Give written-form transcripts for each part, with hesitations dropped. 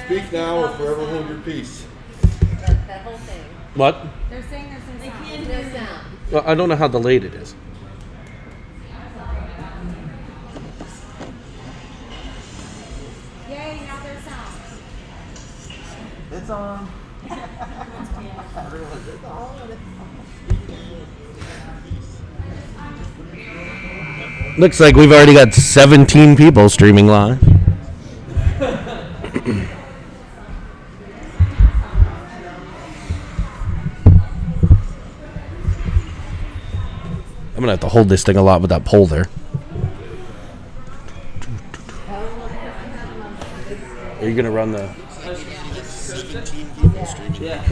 Speak now or forever hold your peace. That whole thing. What? They're saying there's no sound. There's no sound. Well, I don't know how delayed it is. Yay, now there's sound. It's on. Looks like we've already got 17 people streaming live. I'm going to have to hold this thing a lot with that pole there. Are you going to run the... 17 people streaming. Yeah.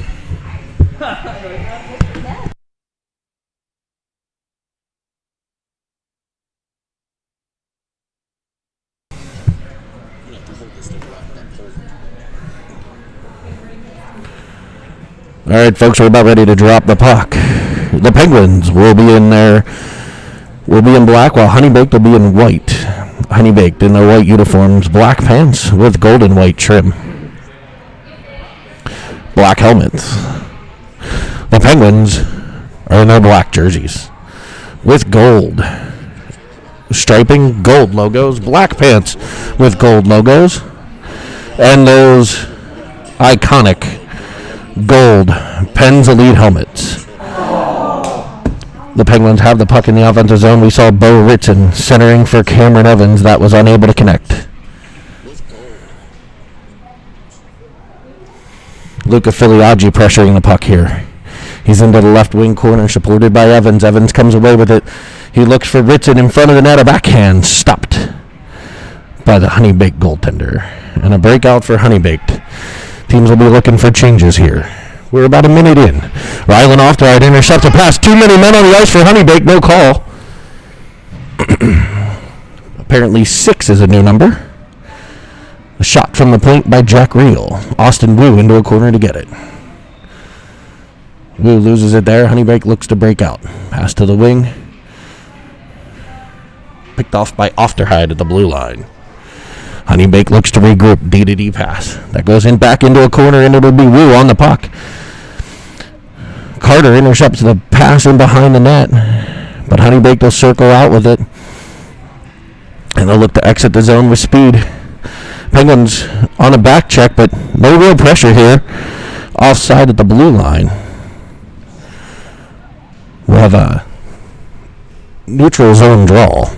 All right, folks, we're about ready to drop the puck. The Penguins will be in there. Will be in black, while HoneyBaked will be in white. HoneyBaked in their white uniforms, black pants with gold and white trim, black helmets. The Penguins are in their black jerseys with gold striping, gold logos, black pants with gold logos, and those iconic gold Pens Elite helmets. The Penguins have the puck in the offensive zone. We saw Bo Ritson centering for Cameron Evans. That was unable to connect. Luca Filiaggi pressuring the puck here. He's into the left wing corner, supported by Evans. Evans comes away with it. He looks for Ritson in front of the net. A backhand stopped by the HoneyBaked goaltender. And a breakout for HoneyBaked. Teams will be looking for changes here. We're about a minute in. Rylan off to right, intercept a pass. Too many men on the ice for HoneyBaked. No call. Apparently 6 is a new number. A shot from the point by Jack Reel. Austin Wu into a corner to get it. Wu loses it there. HoneyBaked looks to break out. Pass to the wing. Picked off by Ofterhide at the blue line. HoneyBaked looks to regroup. D-to-D pass. That goes in back into a corner, and it'll be Wu on the puck. Carter intercepts the pass in behind the net, but HoneyBaked will circle out with it, and they'll look to exit the zone with speed. Penguins on a back check, but no real pressure here. Offside at the blue line. We'll have a neutral zone draw.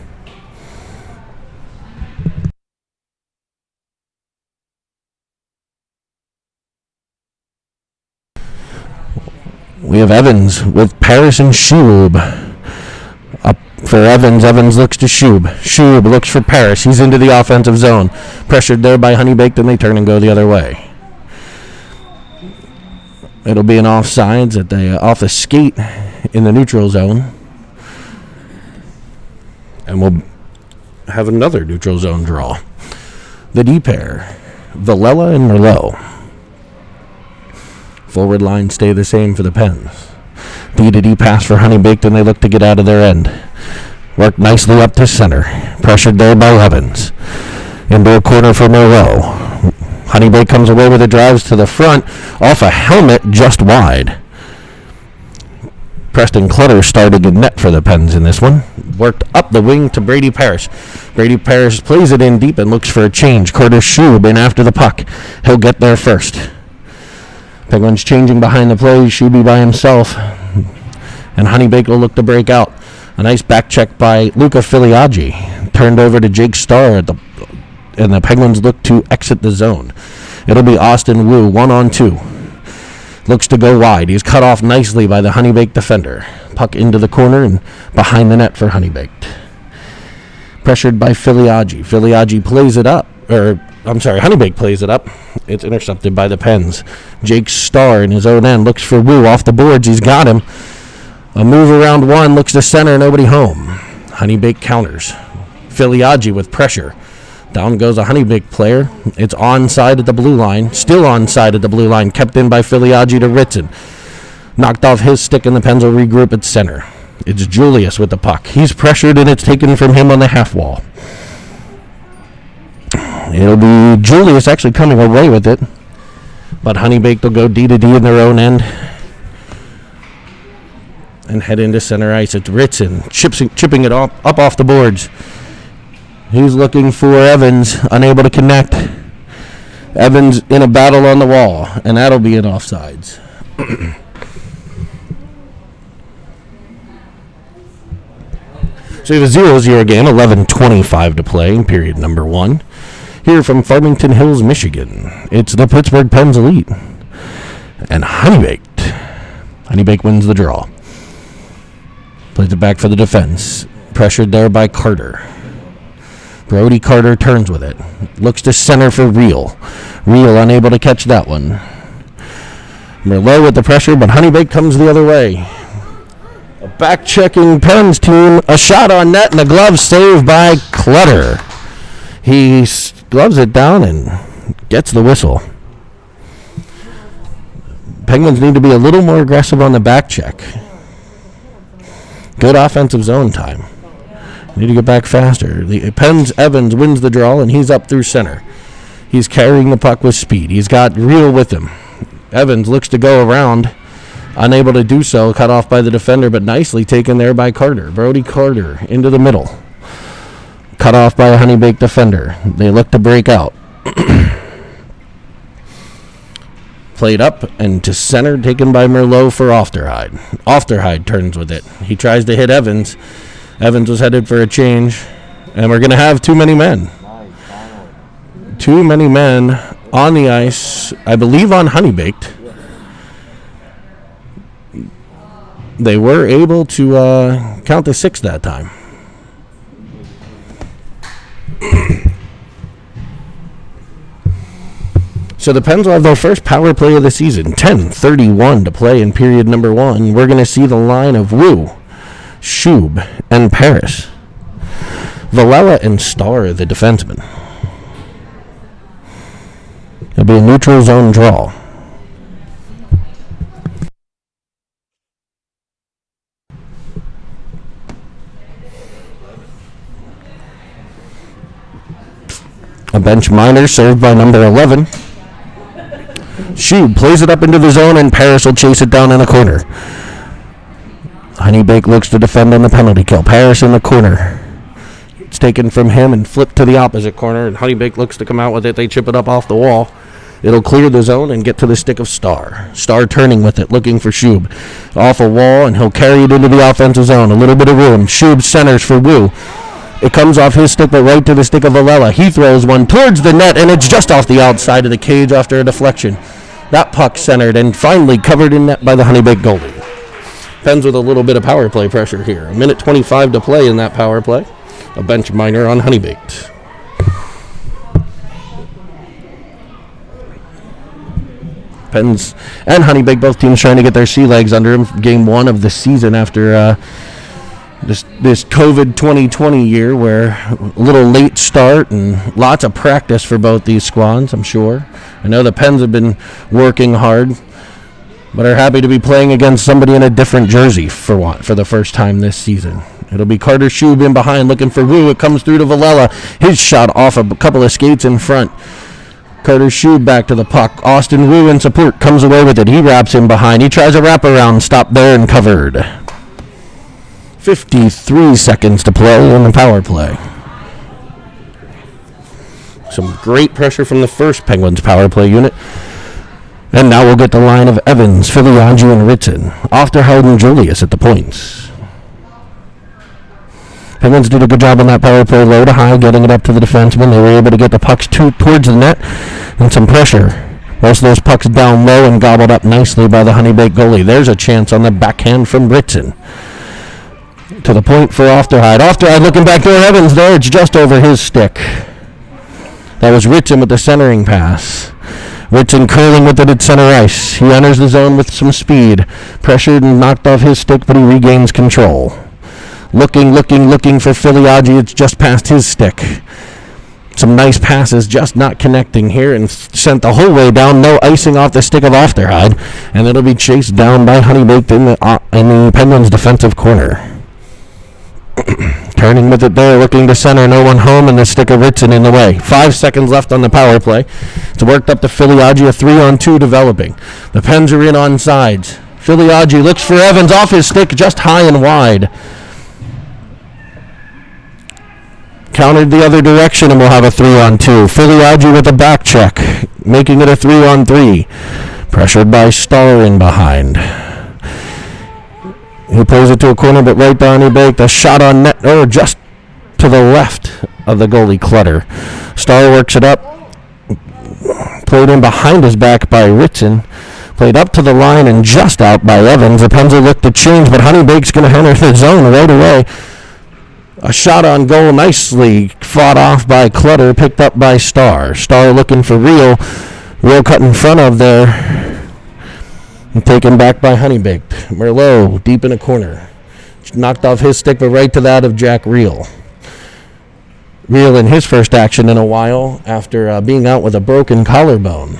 We have Evans with Paris and Schub. Up for Evans. Evans looks to Schub. Schub looks for Paris. He's into the offensive zone. Pressured there by HoneyBaked, and they turn and go the other way. It'll be an offsides at the off the skate in the neutral zone. And we'll have another neutral zone draw. The D pair, Villela and Merlot. Forward line stay the same for the Pens. D-to-D pass for HoneyBaked, and they look to get out of their end. Worked nicely up to center. Pressured there by Evans. Into a corner for Merlot. HoneyBaked comes away with it, drives to the front, off a helmet just wide. Preston Clutter started in net for the Pens in this one. Worked up the wing to Brady Parrish. Brady Parrish plays it in deep and looks for a change. Curtis Schub in after the puck. He'll get there first. Penguins changing behind the play. Shuby by himself. And HoneyBaked will look to break out. A nice back check by Luca Filiaggi. Turned over to Jake Starr and the Penguins look to exit the zone. It'll be Austin Wu, 1-on-2. Looks to go wide. He's cut off nicely by the HoneyBaked defender. Puck into the corner and behind the net for HoneyBaked. Pressured by Filiaggi. Filiaggi plays it up. HoneyBaked plays it up. It's intercepted by the Pens. Jake Starr in his own end looks for Wu off the boards. He's got him. A move around one, looks to center, nobody home. HoneyBaked counters. Filiaggi with pressure. Down goes a HoneyBaked player. It's onside at the blue line. Still onside at the blue line. Kept in by Filiaggi to Ritson. Knocked off his stick, and the Pens will regroup at center. It's Julius with the puck. He's pressured, and it's taken from him on the half wall. It'll be Julius actually coming away with it. But HoneyBaked will go D to D in their own end. And head into center ice. It's Ritson chipping it up off the boards. He's looking for Evans, unable to connect. Evans in a battle on the wall, and that'll be an offsides. So you have a 0-0 game, 11:25 to play in period number 1. Here from Farmington Hills, Michigan, it's the Pittsburgh Penguins Elite and HoneyBaked. HoneyBaked wins the draw. Plays it back for the defense. Pressured there by Carter. Brody Carter turns with it. Looks to center for Reel. Reel unable to catch that one. Merlot with the pressure, but HoneyBaked comes the other way. A back-checking Pens team. A shot on net and a glove save by Clutter. He gloves it down and gets the whistle. Penguins need to be a little more aggressive on the back check. Good offensive zone time. Need to get back faster. The Pens Evans wins the draw, and he's up through center. He's carrying the puck with speed. He's got Reel with him. Evans looks to go around. Unable to do so. Cut off by the defender, but nicely taken there by Carter. Brody Carter into the middle. Cut off by a HoneyBaked defender. They look to break out. Played up and to center, taken by Merlot for Ofterhide. Ofterhide turns with it. He tries to hit Evans. Evans was headed for a change, and we're going to have too many men. Too many men on the ice, I believe on HoneyBaked. They were able to count to 6 that time. So the Pens will have their first power play of the season. 10:31 to play in period number 1. We're going to see the line of Wu, Shub, and Paris. Villela and Starr, the defensemen. It'll be a neutral zone draw. A bench minor served by number 11. Shub plays it up into the zone, and Paris will chase it down in the corner. HoneyBaked looks to defend on the penalty kill. Paris in the corner. It's taken from him and flipped to the opposite corner, and HoneyBaked looks to come out with it. They chip it up off the wall. It'll clear the zone and get to the stick of Starr. Starr turning with it, looking for Shub. Off a wall, and he'll carry it into the offensive zone. A little bit of room. Shub centers for Wu. It comes off his stick, but right to the stick of Villela. He throws one towards the net, and it's just off the outside of the cage after a deflection. That puck centered and finally covered in net by the HoneyBaked goalie. Pens with a little bit of power play pressure here. 1:25 to play in that power play. A bench minor on HoneyBaked. Pens and HoneyBaked, both teams trying to get their sea legs under them. Game 1 of the season after this COVID 2020 year, where a little late start and lots of practice for both these squads, I'm sure. I know the Pens have been working hard, but are happy to be playing against somebody in a different jersey for the first time this season. It'll be Carter Shub in behind looking for Wu. It comes through to Villela. His shot off a couple of skates in front. Carter Shub back to the puck. Austin Wu in support comes away with it. He wraps in behind. He tries a wraparound. Stopped there and covered. 53 seconds to play in the power play. Some great pressure from the first Penguins power play unit. And now we'll get the line of Evans, Filiaggi, and Ritson. Ofterhide and Julius at the points. Penguins did a good job on that power play, low to high, getting it up to the defenseman. They were able to get the pucks towards the net and some pressure. Most of those pucks down low and gobbled up nicely by the HoneyBaked goalie. There's a chance on the backhand from Ritson. To the point for Ofterhide. Ofterhide looking back there. Evans there. It's just over his stick. That was Ritson with the centering pass. Ritson curling with it at center ice. He enters the zone with some speed. Pressured and knocked off his stick, but he regains control. Looking for Filiaggi. It's just past his stick. Some nice passes, just not connecting here, and sent the whole way down. No icing off the stick of Ofterhide, and it'll be chased down by HoneyBaked in the Penguins' defensive corner. Turning with it there, looking to center, no one home, and the stick of Ritson in the way. 5 seconds left on the power play. It's worked up to Filiaggi, a 3-on-2 developing. The Pens are in on sides. Filiaggi looks for Evans, off his stick, just high and wide. Countered the other direction, and we'll have a 3-on-2. Filiaggi with a back check, making it a 3-on-3. Pressured by Starr in behind. He plays it to a corner, but right down HoneyBaked. A shot on net, just to the left of the goalie Clutter. Starr works it up. Played in behind his back by Ritson. Played up to the line and just out by Evans. The Pens will look to change, but HoneyBaked's going to enter the zone right away. A shot on goal, nicely fought off by Clutter, picked up by Starr. Starr looking for Real. Real cut in front of there. And taken back by HoneyBaked. Merlot deep in a corner. Knocked off his stick, but right to that of Jack Real. Real in his first action in a while after being out with a broken collarbone.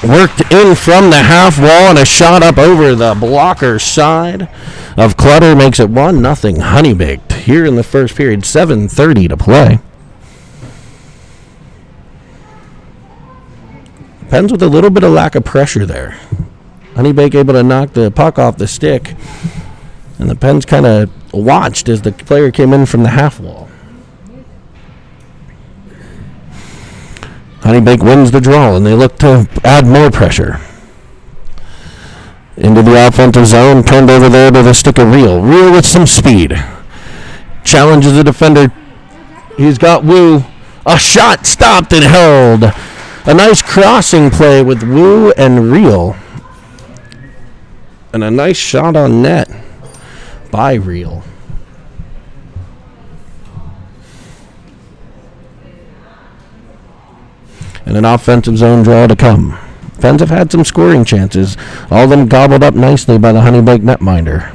Worked in from the half wall, and a shot up over the blocker side of Clutter makes it 1-0 HoneyBaked here in the first period. 7:30 to play. Pens with a little bit of lack of pressure there. HoneyBaked able to knock the puck off the stick, and the Pens kind of watched as the player came in from the half wall. HoneyBaked wins the draw, and they look to add more pressure. Into the offensive zone, turned over there to the stick of Real. Real with some speed. Challenges the defender. He's got Wu. A shot stopped and held. A nice crossing play with Wu and Real. And a nice shot on net by Real. And an offensive zone draw to come. Pens have had some scoring chances. All of them gobbled up nicely by the HoneyBaked netminder.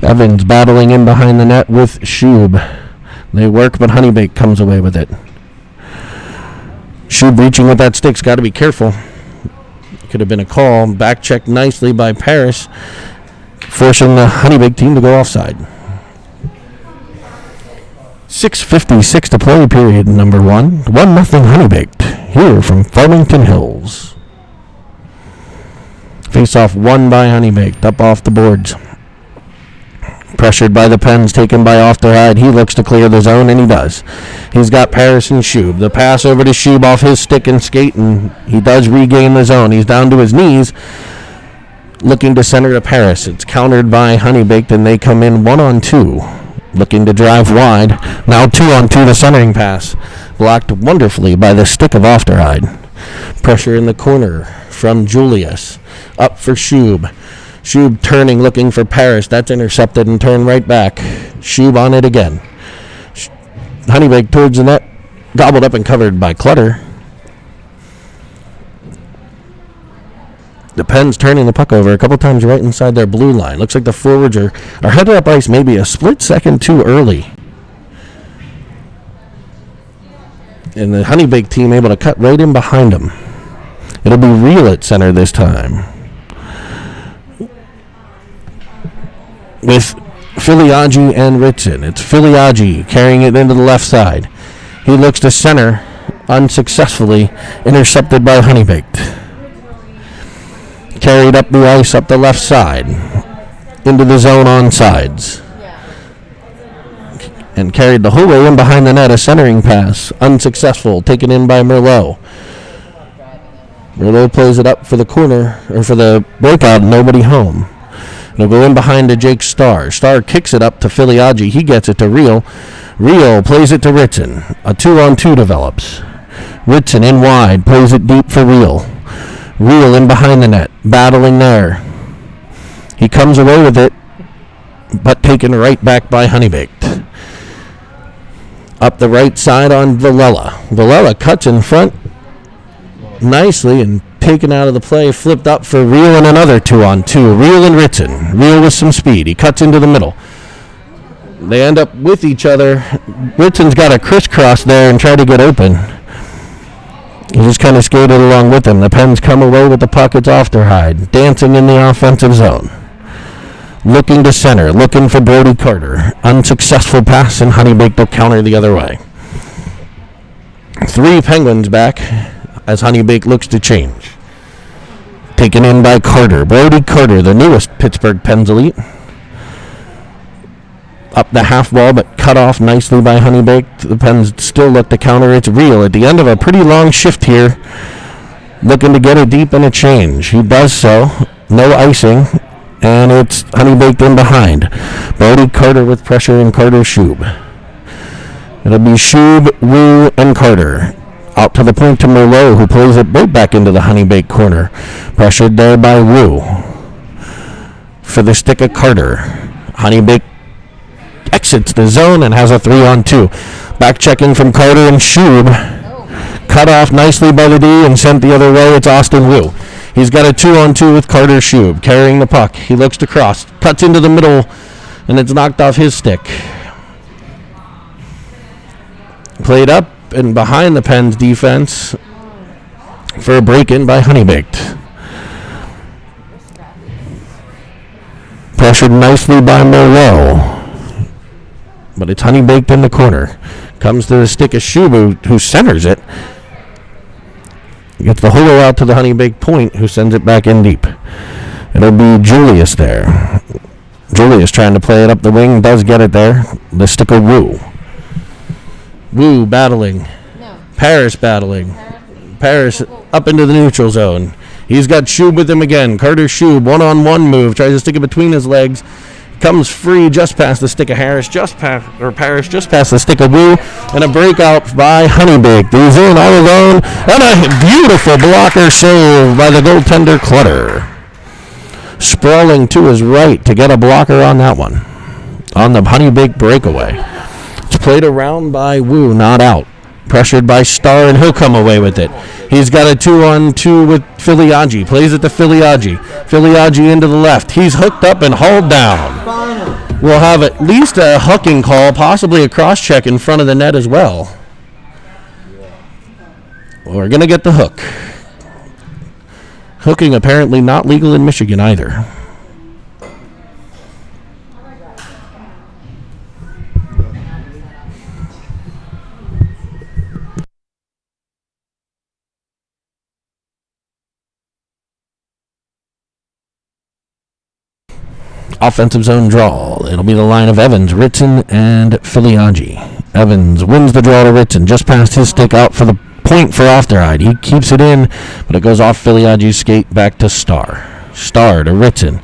Evans battling in behind the net with Schub. They work, but HoneyBaked comes away with it. Schub reaching with that stick's got to be careful. Could have been a call. Back checked nicely by Paris, forcing the HoneyBaked team to go offside. 6:56 to play, period number 1. 1-0 HoneyBaked here from Farmington Hills. Face-off won by HoneyBaked, up off the boards. Pressured by the Pens, taken by Ofterhide. He looks to clear the zone, and he does. He's got Paris and Schub. The pass over to Schub off his stick and skate, and he does regain the zone. He's down to his knees, looking to center to Paris. It's countered by HoneyBaked, and they come in 1-on-2, looking to drive wide. Now 2-on-2, the centering pass. Blocked wonderfully by the stick of Ofterhide. Pressure in the corner from Julius. Up for Schub. Schub turning, looking for Paris. That's intercepted and turned right back. Schub on it again. HoneyBaked towards the net. Gobbled up and covered by Clutter. The Pens turning the puck over a couple times right inside their blue line. Looks like the forwards are headed up ice maybe a split second too early. And the HoneyBaked team able to cut right in behind them. It'll be Real at center this time, with Filiaggi and Ritson. It's Filiaggi carrying it into the left side. He looks to center, unsuccessfully intercepted by HoneyBaked. Carried up the ice, up the left side, into the zone on sides. And carried the whole way in behind the net, a centering pass, unsuccessful, taken in by Merlot. Merlot plays it up for the corner, or for the breakout, nobody home. They'll go in behind to Jake Starr. Starr kicks it up to Filiaggi. He gets it to Real. Real plays it to Ritson. A 2-on-2 develops. Ritson in wide, plays it deep for Real. Real in behind the net, battling there. He comes away with it, but taken right back by HoneyBaked. Up the right side on Villela. Villela cuts in front nicely and taken out of the play, flipped up for Real and another 2-on-2. Real and Ritson. Real with some speed. He cuts into the middle. They end up with each other. Ritson's got a crisscross there and tried to get open. He just kind of skated along with him. The Pens come away with the puck. It's Ofterhide, dancing in the offensive zone. Looking to center, looking for Brody Carter. Unsuccessful pass, and HoneyBaked will counter the other way. 3 Penguins back as HoneyBaked looks to change. Taken in by Carter. Brody Carter, the newest Pittsburgh Penguins Elite. Up the half wall, but cut off nicely by HoneyBaked. The Pens still look to counter. It's Real at the end of a pretty long shift here. Looking to get it deep in a change. He does so. No icing. And it's HoneyBaked in behind. Brody Carter with pressure and Carter Shube. It'll be Shube, Wu, and Carter. Out to the point to Merlot, who plays it right back into the HoneyBaked corner. Pressured there by Wu. For the stick of Carter. HoneyBaked exits the zone and has a 3-on-2. Back checking from Carter and Shube. Cut off nicely by the D and sent the other way. It's Austin Wu. He's got a 2-on-2 with Carter Shube, carrying the puck. He looks to cross, cuts into the middle, and it's knocked off his stick. Played up and behind the Pens defense for a break-in by HoneyBaked. Pressured nicely by Merlot, but it's HoneyBaked in the corner. Comes to the stick of Shube, who centers it. Gets the holo out to the HoneyBaked point, who sends it back in deep. It'll be Julius there. Julius trying to play it up the wing, does get it there. The stick of Wu. Wu battling. Paris battling. Paris up into the neutral zone. He's got Shube with him again. Carter Shube, one-on-one move. Tries to stick it between his legs. Comes free just past the stick of Paris, just past the stick of Wu, and a breakout by HoneyBaked. He's in all alone, and a beautiful blocker save by the goaltender Clutter. Sprawling to his right to get a blocker on that one. On the HoneyBaked breakaway. It's played around by Wu, not out. Pressured by Starr, and he'll come away with it. He's got a 2-on-2 with Filiaggi. Plays it to Filiaggi. Filiaggi into the left. He's hooked up and hauled down. We'll have at least a hooking call, possibly a cross-check in front of the net as well. We're going to get the hook. Hooking apparently not legal in Michigan either. Offensive zone draw. It'll be the line of Evans, Ritson, and Filiaggi. Evans wins the draw to Ritson, just past his stick out for the point for Ofterhide. He keeps it in, but it goes off Filiaggi's skate back to Starr. Starr to Ritson.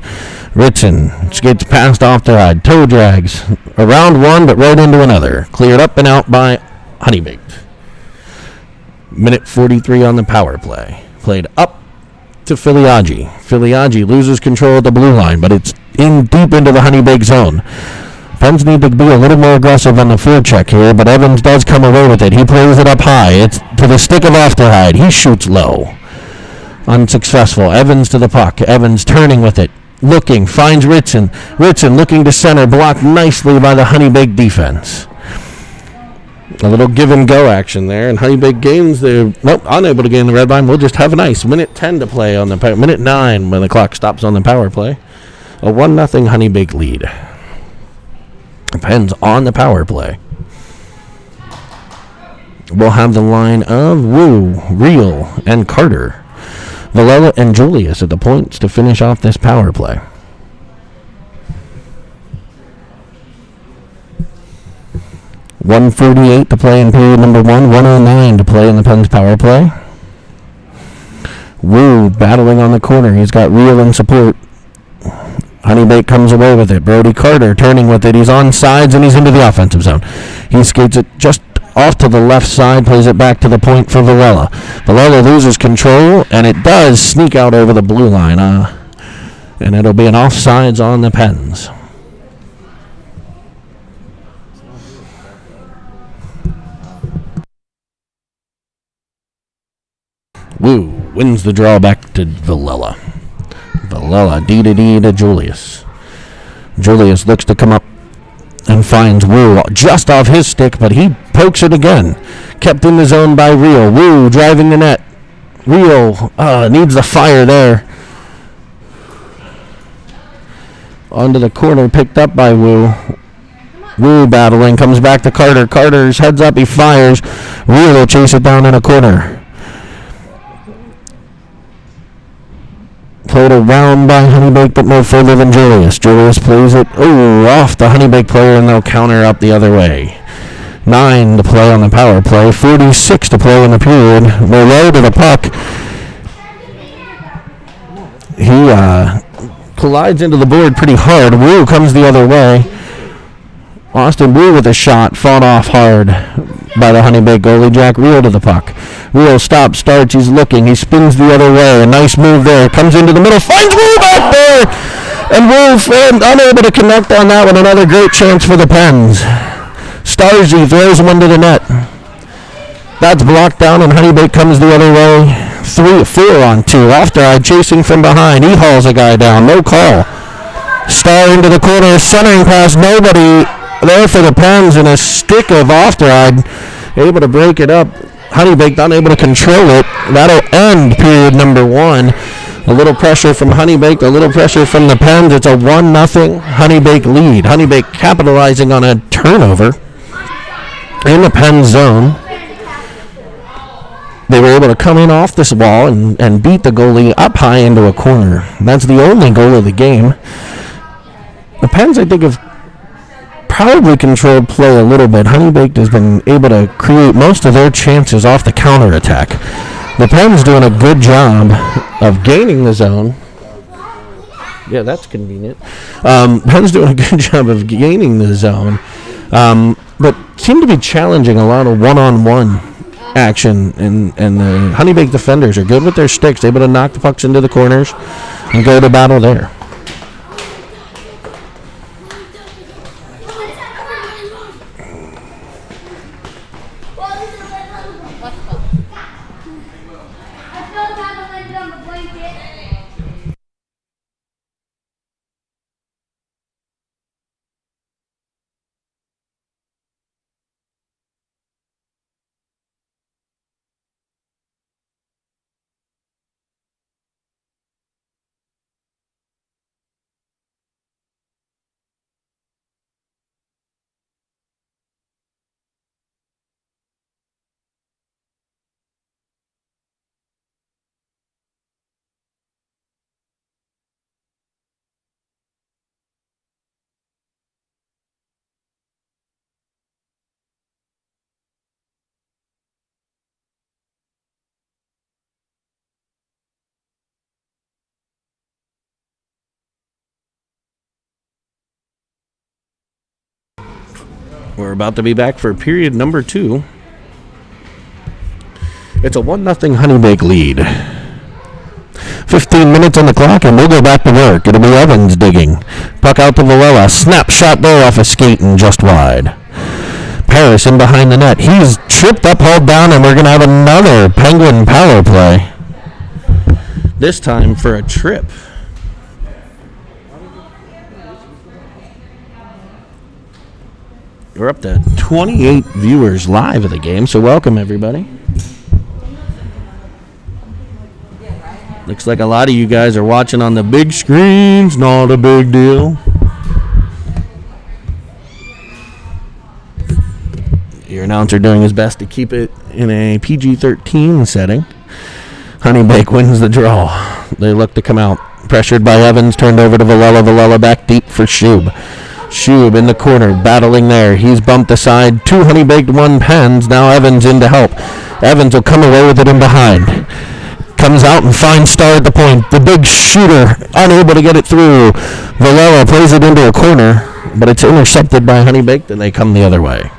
Ritson skates past Ofterhide. Toe drags around one, but right into another. Cleared up and out by HoneyBaked. Minute 43 on the power play. Played up to Filiaggi. Filiaggi loses control of the blue line, but it's in deep into the HoneyBaked zone. Pens need to be a little more aggressive on the forecheck here, but Evans does come away with it. He plays it up high. It's to the stick of Ofterhide. He shoots low. Unsuccessful. Evans to the puck. Evans turning with it. Looking. Finds Ritson. Ritson looking to center. Blocked nicely by the HoneyBaked defense. A little give and go action there, and HoneyBaked gains the unable to gain the red line. We'll just have an ice. Minute 10 to play on the minute 9 when the clock stops on the power play. A 1-0 HoneyBaked lead. Pens on the power play. We'll have the line of Wu, Real, and Carter. Villela and Julius at the points to finish off this power play. .148 to play in period number 1. 1:09 to play in the Pens power play. Wu battling on the corner. He's got Real in support. HoneyBaked comes away with it. Brody Carter turning with it. He's on sides and he's into the offensive zone. He skates it just off to the left side, plays it back to the point for Villela. Villela loses control, and it does sneak out over the blue line. And it'll be an offsides on the Pens. Wu wins the draw back to Villela. Villela, D to Julius. Julius looks to come up and finds Wu just off his stick, but he pokes it again. Kept in the zone by Real. Wu driving the net. Real needs the fire there. onto the corner, picked up by Wu. Wu battling, comes back to Carter. Carter's heads up, he fires. Wu will chase it down in a corner. Played around by HoneyBaked, but no further than Julius. Julius plays it, off the HoneyBaked player, and they'll counter up the other way. 9 to play on the power play. 46 to play in the period. Moreau to the puck. He collides into the board pretty hard. Wu comes the other way. Austin Wu with a shot, fought off hard by the HoneyBaked goalie. Jack Reel to the puck. Reel stops, starts, he's looking, he spins the other way. A nice move there, comes into the middle, finds Wu back there! And Wu unable to connect on that one. Another great chance for the Pens. Starzy throws one to the net. That's blocked down, and HoneyBaked comes the other way. 4 on 2. Ofteride chasing from behind. He hauls a guy down. No call. Star into the corner, centering pass. Nobody there for the Pens, and a stick of Ofteride able to break it up. HoneyBaked unable to control it. That'll end period number 1. A little pressure from HoneyBaked, a little pressure from the Pens. It's a 1-0 HoneyBaked lead. HoneyBaked capitalizing on a turnover in the Pens zone. They were able to come in off this wall and beat the goalie up high into a corner. That's the only goal of the game. The Pens, I think, have probably controlled play a little bit. HoneyBaked has been able to create most of their chances off the counterattack. The Pens doing a good job of gaining the zone. Yeah, that's convenient. Pens doing a good job of gaining the zone, but seem to be challenging a lot of one-on-one action, and the HoneyBaked defenders are good with their sticks, able to knock the pucks into the corners and go to battle there. We're about to be back for period number 2. It's a 1-0 HoneyBaked lead. 15 minutes on the clock, and we'll go back to work. It'll be Evans digging. Puck out to Villela. Snap shot there off a skate and just wide. Paris in behind the net. He's tripped up, hauled down, and we're going to have another Penguin power play. This time for a trip. We're up to 28 viewers live of the game, so welcome everybody. Looks like a lot of you guys are watching on the big screens. Not a big deal. Your announcer doing his best to keep it in a PG-13 setting. HoneyBaked wins the draw. They look to come out. Pressured by Evans, turned over to Villela. Villela back deep for Shub. Shub in the corner, battling there. He's bumped aside. 2 HoneyBaked, 1 Pens. Now Evans in to help. Evans will come away with it in behind. Comes out and finds Star at the point. The big shooter, unable to get it through. Villela plays it into a corner, but it's intercepted by HoneyBaked, and they come the other way.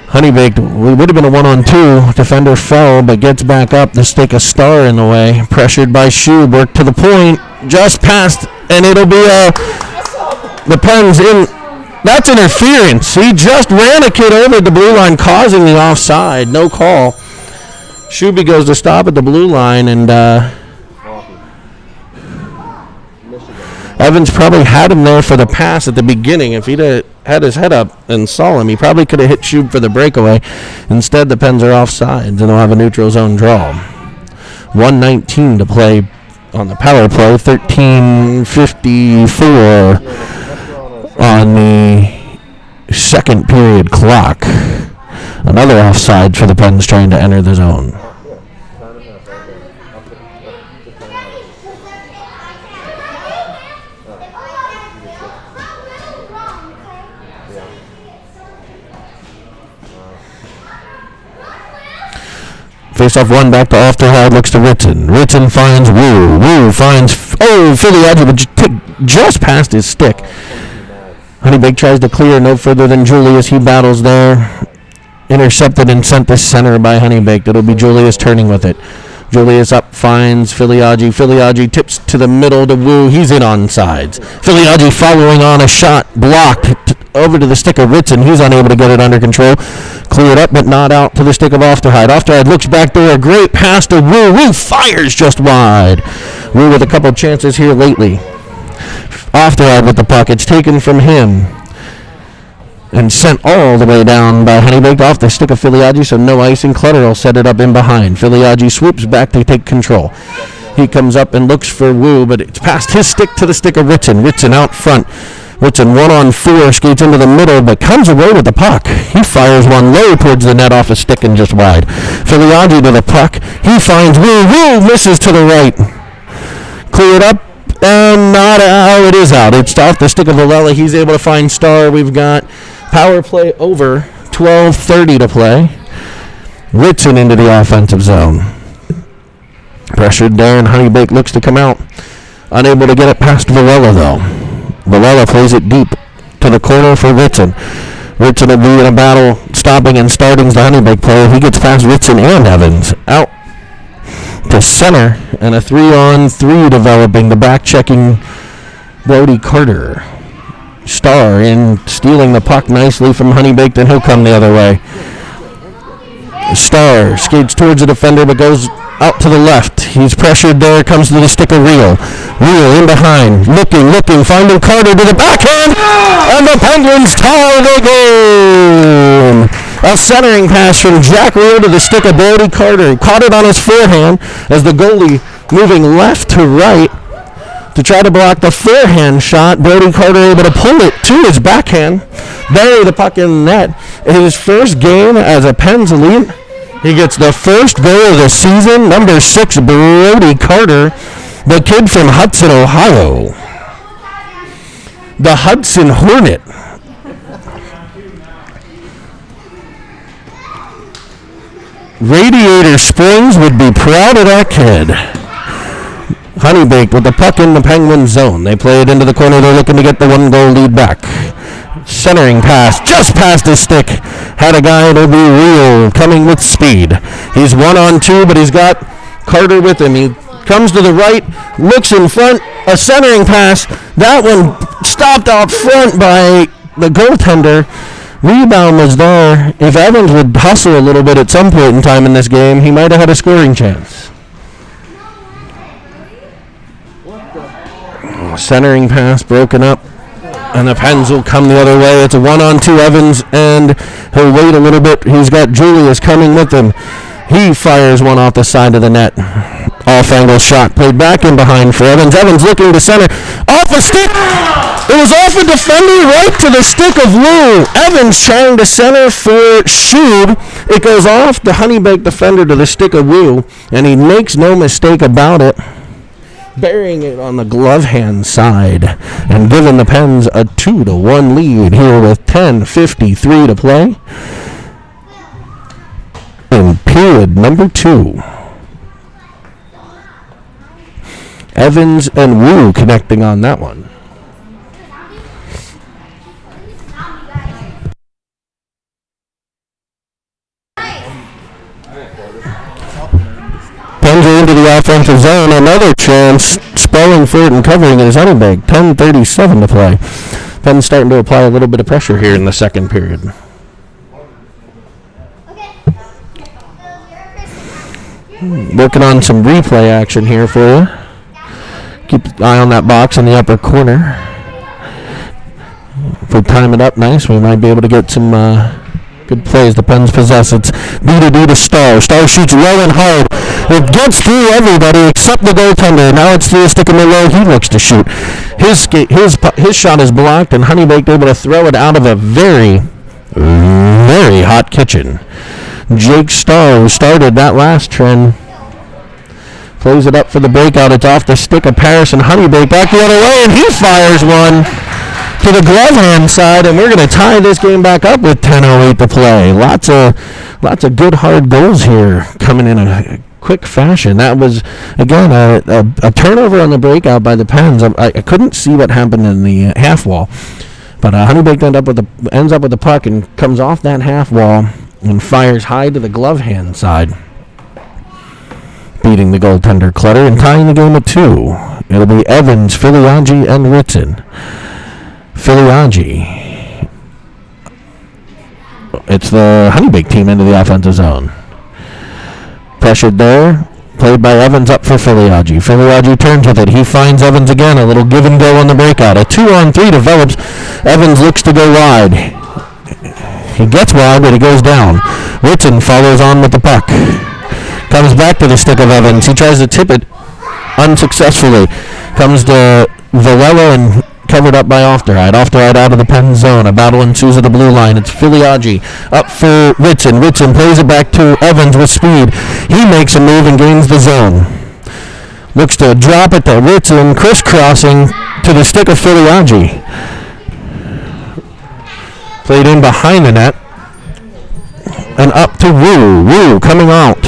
HoneyBaked, it would have been a 1-on-2. Defender fell, but gets back up. The stick of Star in the way. Pressured by Shub, work to the point. Just passed, and it'll be the Pens in. That's interference. He just ran a kid over the blue line, causing the offside. No call. Shuby goes to stop at the blue line, and Evans probably had him there for the pass at the beginning. If he'd had his head up and saw him, he probably could have hit Shub for the breakaway. Instead, the Pens are offsides, and they'll have a neutral zone draw. 1:19 to play on the power play. 13:54 on the second period clock. Another offside for the Pens trying to enter the zone. Face-off one back to Ofterhide, looks to Ritson. Ritson finds Wu. Wu finds, Filiaggi, but just past his stick. HoneyBaked tries to clear no further than Julius. He battles there. Intercepted and sent to center by HoneyBaked. It'll be Julius turning with it. Julius up, finds Filiaggi. Filiaggi tips to the middle to Wu. He's in on sides. Filiaggi following on a shot, blocked over to the stick of Ritson. He's unable to get it under control. Cleared up, but not out to the stick of Ofterhide. Ofterhide looks back there. A great pass to Wu. Wu fires just wide. Wu with a couple chances here lately. Ofterhide with the puck. It's taken from him and sent all the way down by HoneyBaked off the stick of Filiaggi, so no icing. Clutter will set it up in behind. Filiaggi swoops back to take control. He comes up and looks for Wu, but it's past his stick to the stick of Ritson. Ritson out front. Ritson 1-on-4, skates into the middle, but comes away with the puck. He fires one low towards the net off his stick and just wide. Filiaggi to the puck. He finds Wu. Wu misses to the right. Cleared up. And not out. It is out. It's off the stick of Villela. He's able to find Starr. We've got power play over. 12:30 to play. Ritson into the offensive zone. Pressured there, and HoneyBaked looks to come out. Unable to get it past Villela, though. Villela plays it deep to the corner for Ritson. Ritson will be in a battle, stopping and starting the HoneyBaked player. He gets past Ritson and Evans. Out to center, and a 3-on-3 developing. The back-checking Brody Carter. Starr in, stealing the puck nicely from HoneyBaked, and he'll come the other way. Starr skates towards the defender, but goes out to the left. He's pressured there, comes to the stick of Reel. Reel in behind, looking, finding Carter to the backhand, and the Penguins tie the game. A centering pass from Jack Reel to the stick of Brody Carter. Caught it on his forehand as the goalie moving left to right to try to block the forehand shot. Brody Carter able to pull it to his backhand, bury the puck in the net. In his first game as a Pens Elite, he gets the first goal of the season. Number 6, Brody Carter, the kid from Hudson, Ohio. The Hudson Hornet. Radiator Springs would be proud of that kid. HoneyBaked with the puck in the Penguin zone. They play it into the corner. They're looking to get the 1-goal lead back. Centering pass just past his stick. Had a guy, it'll be Reel, coming with speed. He's 1-on-2, but he's got Carter with him. He comes to the right, looks in front, a centering pass. That one stopped out front by the goaltender. Rebound was there. If Evans would hustle a little bit at some point in time in this game, he might have had a scoring chance. Centering pass broken up, and the Pens will come the other way. It's a 1-on-2 Evans, and he'll wait a little bit. He's got Julius coming with him. He fires one off the side of the net. Off-angle shot played back in behind for Evans. Evans looking to center. Off the stick! It was off a defender right to the stick of Wu. Evans trying to center for Schub. It goes off the HoneyBaked defender to the stick of Wu, and he makes no mistake about it, burying it on the glove hand side and giving the Pens a 2-1 lead here with 10:53 to play in period number 2. Evans and Wu connecting on that one. Pens are into the offensive zone. Another chance. Spelling for it and covering it is HoneyBaked. 10:37 to play. Pens starting to apply a little bit of pressure here in the second period. Working on some replay action here for you. Keep an eye on that box in the upper corner. If we time it up nice, we might be able to get some Good plays. The Pens possess. It's B to Star. Star shoots low and hard. It gets through everybody except the goaltender. Now it's to the stick of Miller. He looks to shoot. His shot is blocked, and HoneyBaked able to throw it out of a very, very hot kitchen. Jake Starr, who started that last trend, plays it up for the breakout. It's off the stick of Paris, and HoneyBaked back the other way, and he fires one to the glove hand side, and we're going to tie this game back up with 10:08 to play. Lots of good hard goals here coming in a quick fashion. That was, again, a turnover on the breakout by the Pens. I couldn't see what happened in the half wall, but HoneyBaked ends up with the puck and comes off that half wall and fires high to the glove hand side, beating the goaltender Clutter and tying the game at 2. It'll be Evans, Filiaggi, and Ritson. Filiaggi. It's the HoneyBaked team into the offensive zone. Pressured there. Played by Evans up for Filiaggi. Filiaggi turns with it. He finds Evans again. A little give and go on the breakout. A 2-on-3 develops. Evans looks to go wide. He gets wide, but he goes down. Ritson follows on with the puck. Comes back to the stick of Evans. He tries to tip it unsuccessfully. Comes to Villela and covered up by Ofteride. Ofteride out of the Pen zone. A battle ensues at the blue line. It's Filiaggi up for Ritson. Ritson plays it back to Evans with speed. He makes a move and gains the zone. Looks to drop it to Ritson, crisscrossing to the stick of Filiaggi. Played in behind the net. And up to Wu. Wu coming out.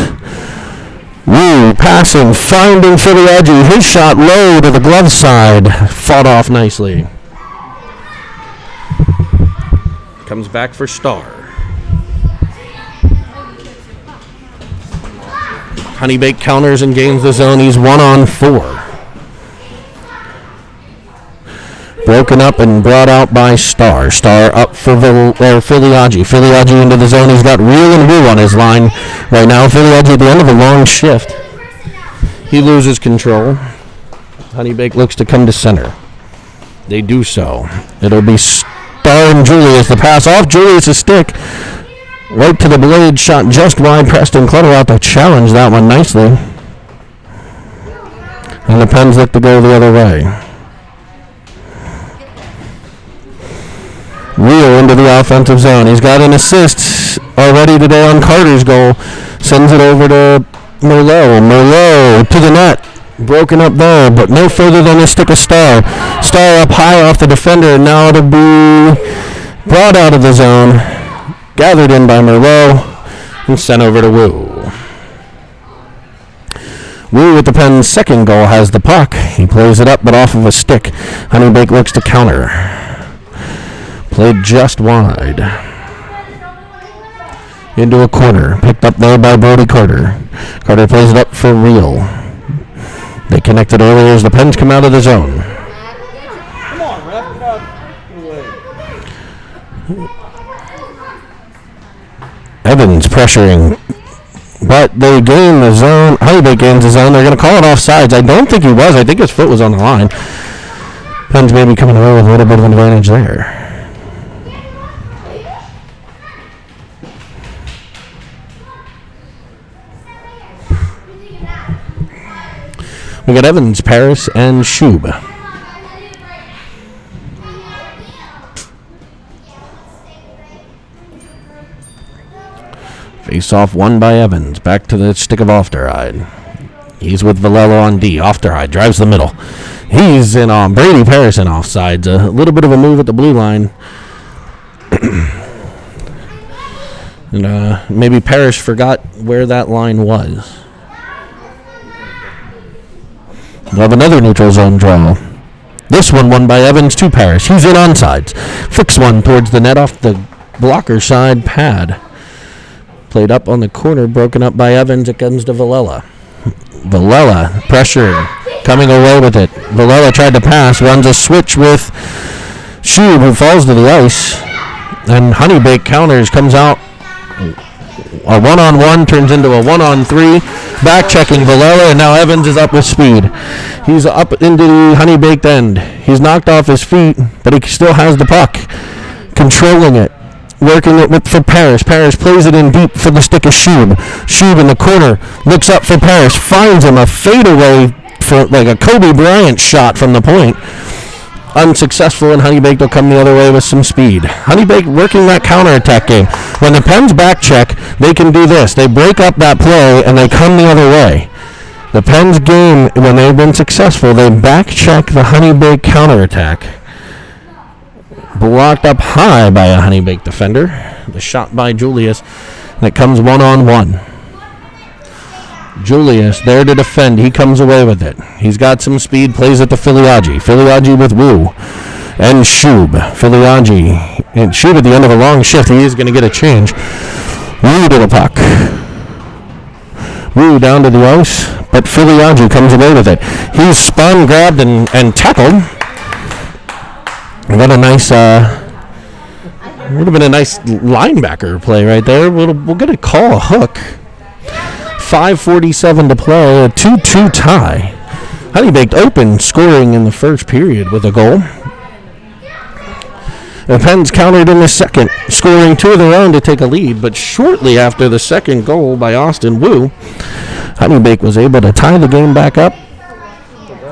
Wu passing, finding Filiaggi. His shot low to the glove side. Fought off nicely. Comes back for Star. HoneyBaked counters and gains the zone. He's 1-on-4. Broken up and brought out by Star. Star up for Filiaggi. Filiaggi into the zone. He's got Real and Wu on his line right now. Filiaggi at the end of a long shift. He loses control. HoneyBaked looks to come to center. They do so. It'll be Star and Julius. The pass off Julius' stick. Right to the blade. Shot just wide. Preston Clutter out to challenge that one nicely. And the Pens look to go the other way. Real into the offensive zone. He's got an assist already today on Carter's goal. Sends it over to Merlot. Merlot to the net. Broken up there, but no further than a stick of Star. Star up high off the defender, and now it'll be brought out of the zone. Gathered in by Merlot and sent over to Wu. Wu with the Pens' second goal has the puck. He plays it up, but off of a stick. HoneyBaked looks to counter. Played just wide. Into a corner. Picked up there by Brody Carter. Carter plays it up for Real. They connected earlier as the Pens come out of the zone. Come on, ref. Get out of the way. Evans pressuring. But they gain the zone. HoneyBaked gains the zone. They're going to call it offsides. I don't think he was. I think his foot was on the line. Pens maybe coming away with a little bit of an advantage there. We got Evans, Paris, and Shub. Face off won by Evans. Back to the stick of Ofteride. He's with Villela on D. Ofteride drives the middle. He's in on Brady Paris in offsides. A little bit of a move at the blue line. And maybe Paris forgot where that line was. We'll have another neutral zone draw. This one won by Evans to Paris. He's in onsides. Flicks one towards the net off the blocker side pad. Played up on the corner, broken up by Evans. It comes to Villela. Villela pressured, coming away with it. Villela tried to pass, runs a switch with Shub, who falls to the ice. And HoneyBaked counters, comes out. A 1-on-1 turns into a 1-on-3. Back checking Villela, and now Evans is up with speed. He's up into the HoneyBaked end. He's knocked off his feet, but he still has the puck. Controlling it. working it for Parrish. Parrish plays it in deep for the stick of Shub. Shub in the corner, looks up for Parrish, finds him a fadeaway for like a Kobe Bryant shot from the point. Unsuccessful, and HoneyBaked will come the other way with some speed. HoneyBaked working that counterattack game. When the Pens back check, they can do this. They break up that play, and they come the other way. The Pens game, when they've been successful, they back check the HoneyBaked counterattack. Blocked up high by a HoneyBaked defender. The shot by Julius, and it comes one-on-one. Julius there to defend. He comes away with it. He's got some speed, plays it to Filiaggi. Filiaggi with Wu and Shub. Filiaggi and Shub at the end of a long shift. He is going to get a change. Wu to the puck. Wu down to the ice, but Filiaggi comes away with it. He's spun, grabbed, and tackled. What a nice, would have been a nice linebacker play right there. We'll get a call, a hook. 5:47 to play, a 2-2 tie. HoneyBaked open, scoring in the first period with a goal. The Pens countered in the second, scoring 2 of their own to take a lead, but shortly after the second goal by Austin Wu, HoneyBaked was able to tie the game back up,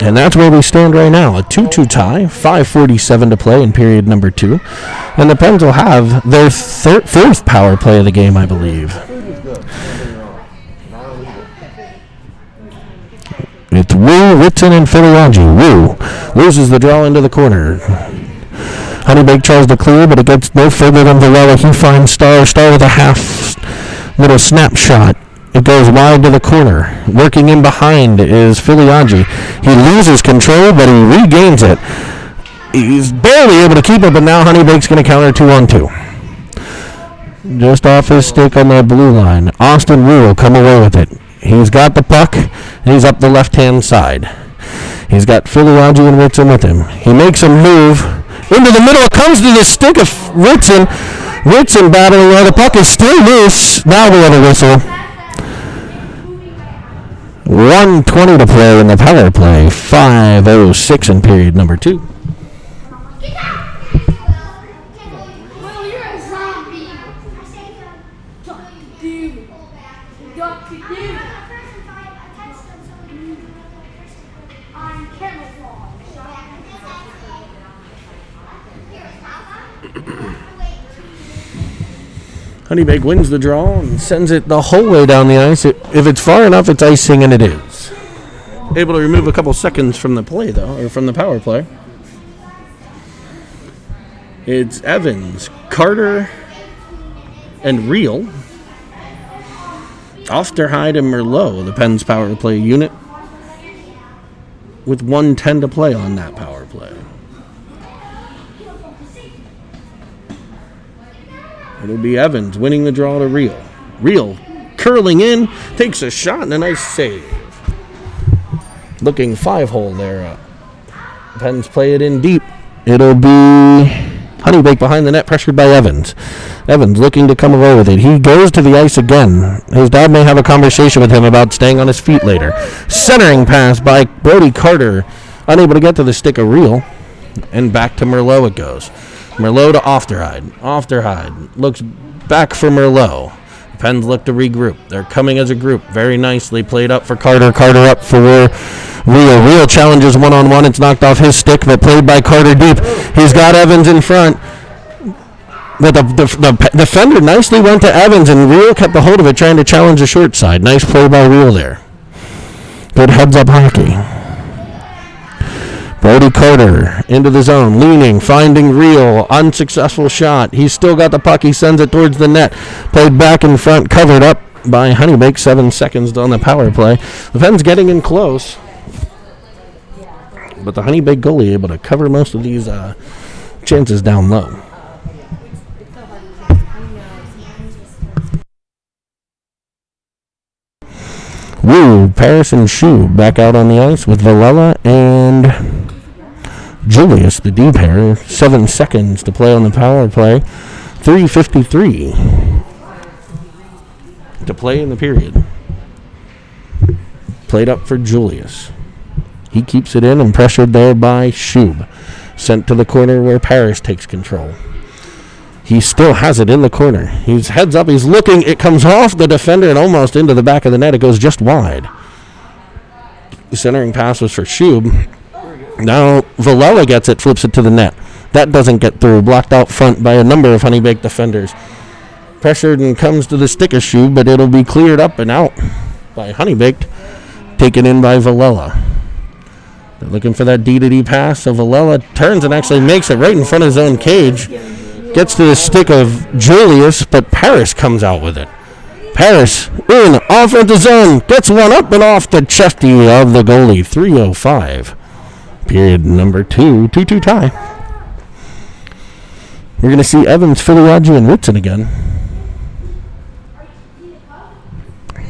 and that's where we stand right now, a 2-2 tie, 5:47 to play in period number 2, and the Pens will have their fourth power play of the game, I believe. It's Wu, Ritson, and Filiaggi. Wu loses the draw into the corner. HoneyBaked tries to clear, but it gets no further than Varela. He finds Star with a half little snapshot. It goes wide to the corner. Working in behind is Filiaggi. He loses control, but he regains it. He's barely able to keep it, but now HoneyBaked's going to counter 2-on-2. Just off his stick on the blue line. Austin Wu will come away with it. He's got the puck, and he's up the left-hand side. He's got Filiaggi and Ritson with him. He makes a move into the middle. It comes to the stick of Ritson. Ritson battling where the puck is still loose. Now we have a whistle. 1:20 to play in the power play. 5:06 in period number 2. HoneyBaked wins the draw and sends it the whole way down the ice. If it's far enough, it's icing, and it is. Able to remove a couple seconds from the play, though, or from the power play. It's Evans, Carter, and Reel. Ofterhide and Merlot, the Pens power play unit, with 1:10 to play on that power play. It'll be Evans winning the draw to Reel. Reel curling in, takes a shot, and a nice save. Looking 5-hole there. Pens play it in deep. It'll be HoneyBaked behind the net, pressured by Evans. Evans looking to come away with it. He goes to the ice again. His dad may have a conversation with him about staying on his feet later. Centering pass by Brody Carter. Unable to get to the stick of Reel. And back to Merlot it goes. Merlot to Ofterhide. Ofterhide looks back for Merlot. The Pens look to regroup. They're coming as a group. Very nicely played up for Carter. Carter up for Reel. Reel challenges one-on-one. It's knocked off his stick, but played by Carter deep. He's got Evans in front. But the defender nicely went to Evans, and Reel kept a hold of it, trying to challenge the short side. Nice play by Reel there. Good heads-up hockey. Brody Carter into the zone, leaning, finding Reel, unsuccessful shot. He's still got the puck. He sends it towards the net. Played back in front, covered up by HoneyBaked. 7 seconds on the power play. The Pens getting in close, but the HoneyBaked goalie able to cover most of these chances down low. Wu, Paris, and Shu back out on the ice with Villela and Julius, the D pair. 7 seconds to play on the power play. 3:53 to play in the period. Played up for Julius. He keeps it in and pressured there by Shub. Sent to the corner where Paris takes control. He still has it in the corner. He's heads up. He's looking. It comes off the defender and almost into the back of the net. It goes just wide. The centering pass was for Shub. Now Villela gets it, flips it to the net. That doesn't get through. Blocked out front by a number of HoneyBaked defenders. Pressured and comes to the stick of Shub, but it'll be cleared up and out by HoneyBaked. Taken in by Villela. They're looking for that D-to-D pass, so Villela turns and actually makes it right in front of his own cage. Gets to the stick of Julius, but Paris comes out with it. Paris in offensive zone. Gets one up and off the chesty of the goalie. 3:05. Period number 2. 2-2 tie. We're going to see Evans, Filiaggi, and Ritson again.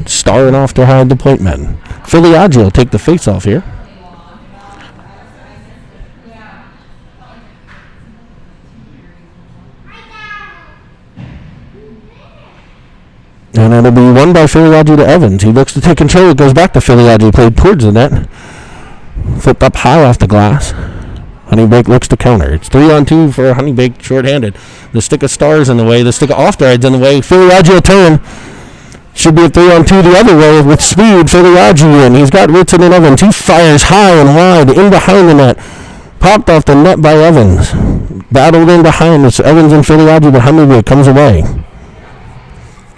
Star and off to hide the point men. Filiaggi will take the face-off here. And it'll be won by Filiaggi to Evans. He looks to take control. It goes back to Filiaggi. Played towards the net. Flipped up high off the glass. HoneyBaked looks to counter. It's 3-on-2 for HoneyBaked shorthanded. The stick of Star's in the way. The stick of Ofteride's in the way. Filiaggi will turn. Should be a 3-on-2 the other way with speed. Filiaggi in. He's got Ritson and Evans. He fires high and wide in behind the net. Popped off the net by Evans. Battled in behind. It's Evans and Filiaggi, but HoneyBaked comes away.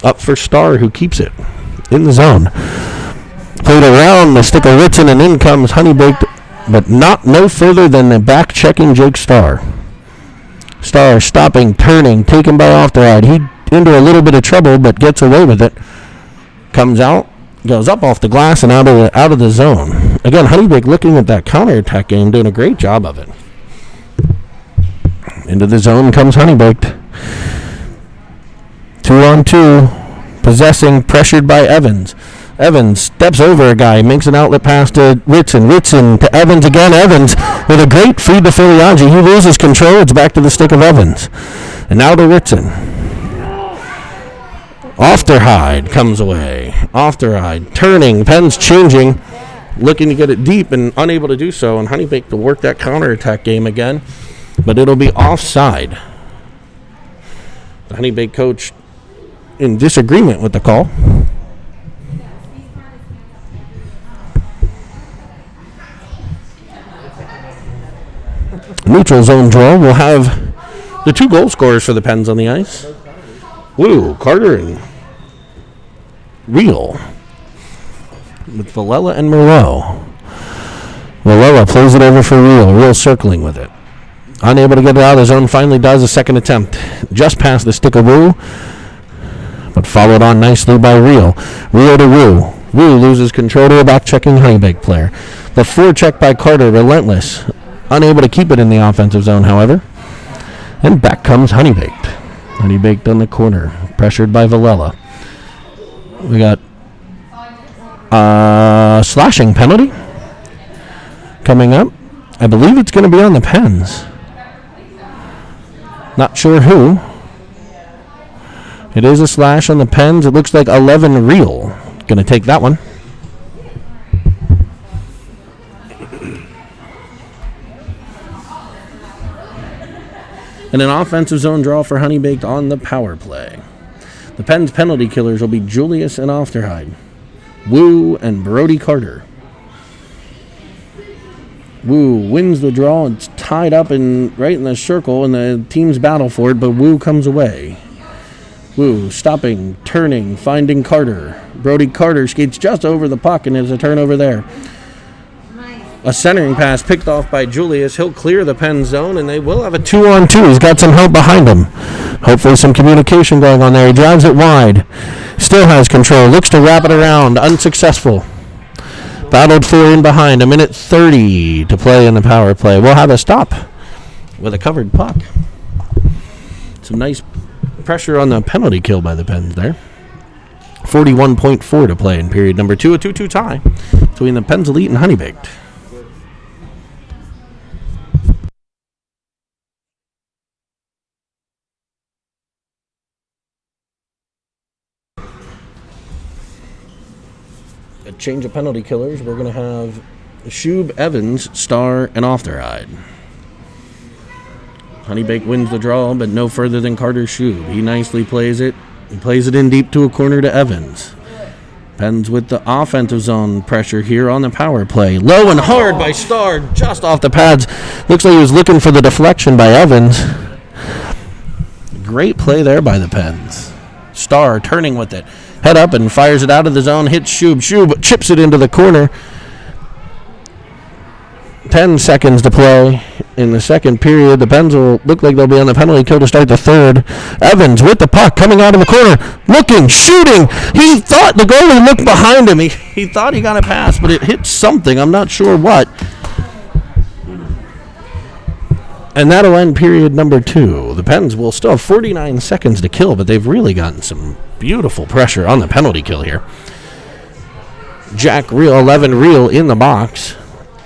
Up for Star, who keeps it in the zone. Played around the stick of Ritson, and in comes HoneyBaked, but no further than the back-checking Jake Star. Star stopping, turning, taken by Ofteride. He into a little bit of trouble, but gets away with it. Comes out, goes up off the glass and out of the zone. Again, HoneyBaked looking at that counterattack game, doing a great job of it. Into the zone comes HoneyBaked. 2-on-2, possessing, pressured by Evans. Evans steps over a guy, makes an outlet pass to Ritson. Ritson to Evans again. Evans with a great feed to Filiaggi. He loses control. It's back to the stick of Evans. And now to Ritson. Ofteride comes away. Ofteride turning, Pens changing, looking to get it deep and unable to do so. And HoneyBaked to work that counterattack game again, but it'll be offside. The HoneyBaked coach in disagreement with the call. Neutral zone draw. We'll have the 2 goal scorers for the Pens on the ice. Woo, Carter and Real. With Villela and Merlot. Villela plays it over for Real. Real circling with it. Unable to get it out of the zone. Finally does a second attempt. Just past the stick of Woo. But followed on nicely by Real. Real to Woo. Woo loses control to a back-checking HoneyBaked player. The forecheck by Carter, relentless. Unable to keep it in the offensive zone, however. And back comes HoneyBaked. HoneyBaked on the corner. Pressured by Villela. We got a slashing penalty coming up. I believe it's going to be on the Pens. Not sure who. It is a slash on the Pens. It looks like 11 Real. Going to take that one. And an offensive zone draw for HoneyBaked on the power play. The Pens penalty killers will be Julius and Ofteride. Woo and Brody Carter. Woo wins the draw. It's tied up right in the circle, and the teams battle for it, but Woo comes away. Woo stopping, turning, finding Carter. Brody Carter skates just over the puck, and there's a turnover there. A centering pass picked off by Julius. He'll clear the Penn zone, and they will have a 2-on-2. He's got some help behind him. Hopefully some communication going on there. He drives it wide. Still has control. Looks to wrap it around. Unsuccessful. Battled for in behind. 1:30 to play in the power play. We'll have a stop with a covered puck. Some nice pressure on the penalty kill by the Pens there. 41.4 to play in period number 2. A 2-2 tie between the Pens Elite and HoneyBaked. A change of penalty killers. We're going to have Shub, Evans, Star, and Ofteride. HoneyBaked wins the draw, but no further than Carter Schub. He nicely plays it. He plays it in deep to a corner to Evans. Pens with the offensive zone pressure here on the power play. Low and hard by Starr, just off the pads. Looks like he was looking for the deflection by Evans. Great play there by the Pens. Starr turning with it. Head up and fires it out of the zone. Hits Schub. Schub chips it into the corner. 10 seconds to play in the second period. The Pens will look like they'll be on the penalty kill to start the third. Evans with the puck coming out of the corner. Looking, shooting. He thought the goalie looked behind him. He thought he got a pass, but it hit something. I'm not sure what. And that'll end period number 2. The Pens will still have 49 seconds to kill, but they've really gotten some beautiful pressure on the penalty kill here. Jack Reel, 11 Reel in the box.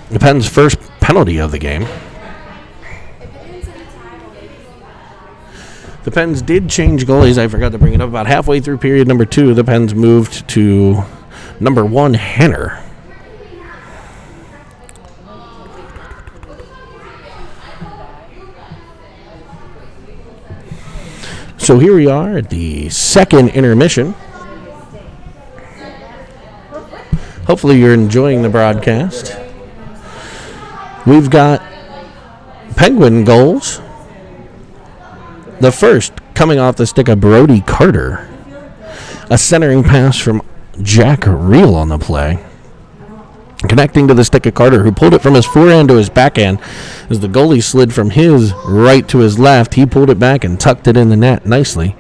The Pens' first penalty of the game. The Pens did change goalies. I forgot to bring it up. About halfway through period number 2, the Pens moved to number 1, Henner. So here we are at the second intermission. Hopefully you're enjoying the broadcast. We've got Penguin goals. The first coming off the stick of Brody Carter. A centering pass from Jack Reel on the play. Connecting to the stick of Carter, who pulled it from his forehand to his backhand. As the goalie slid from his right to his left, he pulled it back and tucked it in the net nicely.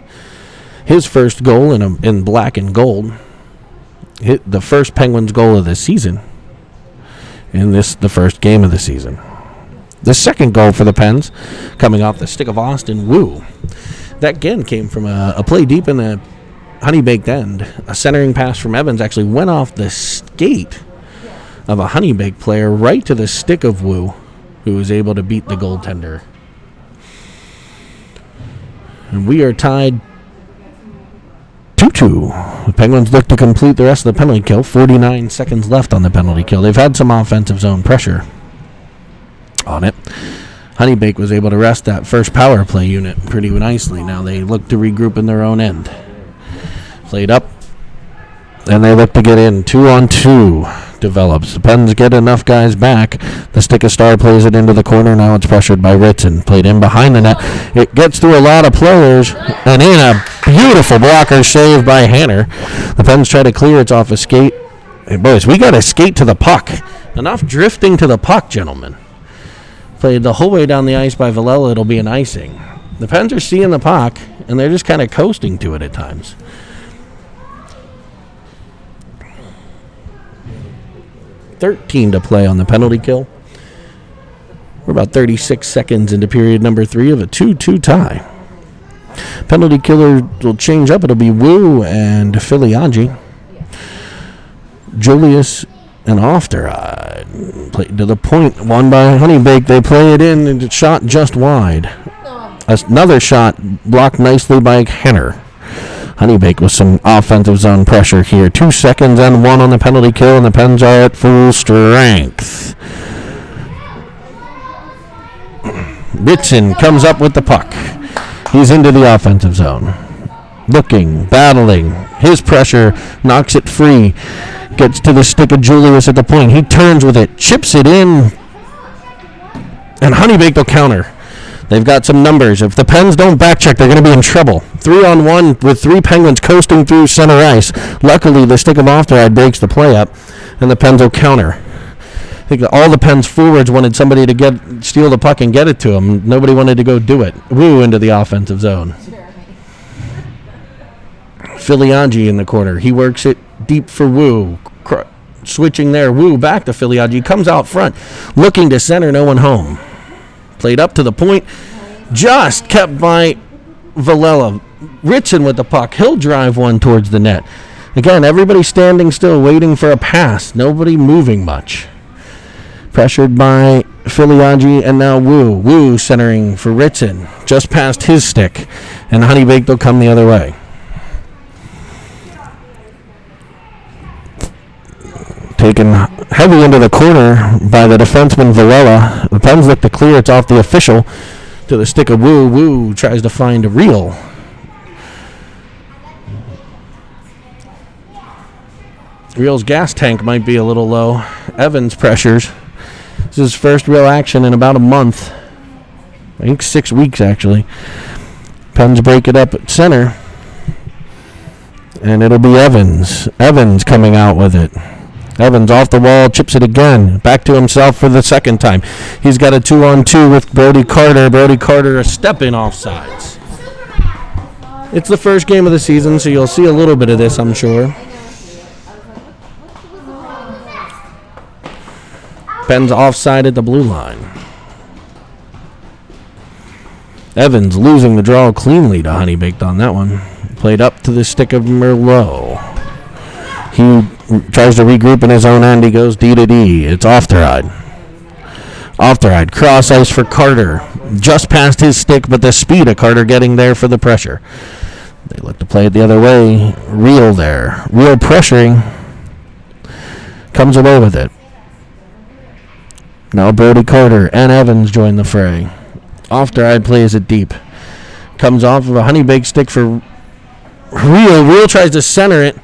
His first goal in black and gold. Hit the first Penguins goal of the season. In the first game of the season. The second goal for the Pens, coming off the stick of Austin Wu. That again came from a play deep in the HoneyBaked end. A centering pass from Evans actually went off the skate of a HoneyBaked player right to the stick of Wu, who was able to beat the goaltender. And we are tied 2-2. The Penguins look to complete the rest of the penalty kill. 49 seconds left on the penalty kill. They've had some offensive zone pressure on it. HoneyBaked was able to rest that first power play unit pretty nicely. Now they look to regroup in their own end. Played up, and they look to get in. 2-on-2 develops. The Pens get enough guys back. The stick of Starr plays it into the corner. Now it's pressured by Ritson. Played in behind the net. It gets through a lot of players, and in a beautiful blocker save by Hanner. The Pens try to clear. It's off a skate. Hey, boys, we got to skate to the puck. Enough drifting to the puck, gentlemen. Played the whole way down the ice by Villela. It'll be an icing. The Pens are seeing the puck, and they're just kind of coasting to it at times. .13 to play on the penalty kill. We're about 36 seconds into period number 3 of a 2-2 tie. Penalty killer will change up. It'll be Wu and Filiaggi. Julius and Ofteride. Played to the point. Won by HoneyBaked. They play it in and it's shot just wide. Another shot blocked nicely by Henner. HoneyBaked with some offensive zone pressure here. 2 seconds and 1 on the penalty kill, and the Pens are at full strength. Ritson comes up with the puck. He's into the offensive zone. Looking, battling. His pressure knocks it free. Gets to the stick of Julius at the point. He turns with it, chips it in, and HoneyBaked will counter. They've got some numbers. If the Pens don't backcheck, they're going to be in trouble. 3-on-1 with 3 Penguins coasting through center ice. Luckily, the stick of Ofteride breaks the play up, and the Pens will counter. I think all the Pens forwards wanted somebody to steal the puck and get it to them. Nobody wanted to go do it. Wu into the offensive zone. Filiaggi in the corner. He works it deep for Wu. Switching there. Wu back to Filiaggi. Comes out front. Looking to center. No one home. Played up to the point. Just kept by Villela. Ritson with the puck. He'll drive one towards the net. Again, everybody standing still, waiting for a pass. Nobody moving much. Pressured by Filiaggi and now Wu. Wu centering for Ritson. Just past his stick. And HoneyBaked will come the other way. Taken heavy into the corner by the defenseman Villela. The Pens look to clear. It's off the official. To the stick of Wu. Wu tries to find a reel. Reel's gas tank might be a little low. Evans pressures. This is his first real action in about a month. I think 6 weeks, actually. Pens break it up at center. And it'll be Evans. Evans coming out with it. Evans off the wall, chips it again. Back to himself for the second time. He's got a 2-on-2 with Brody Carter. Brody Carter a step in offsides. It's the first game of the season, so you'll see a little bit of this, I'm sure. Pens offside at the blue line. Evans losing the draw cleanly to HoneyBaked on that one. Played up to the stick of Merlot. He tries to regroup in his own end. He goes D to D. It's Ofterhide. Ofterhide. Cross ice for Carter. Just past his stick, but the speed of Carter getting there for the pressure. They look to play it the other way. Reel there. Reel pressuring. Comes away with it. Now Brody Carter and Evans join the fray. Ofterhide plays it deep. Comes off of a HoneyBaked stick for Reel. Reel tries to center it.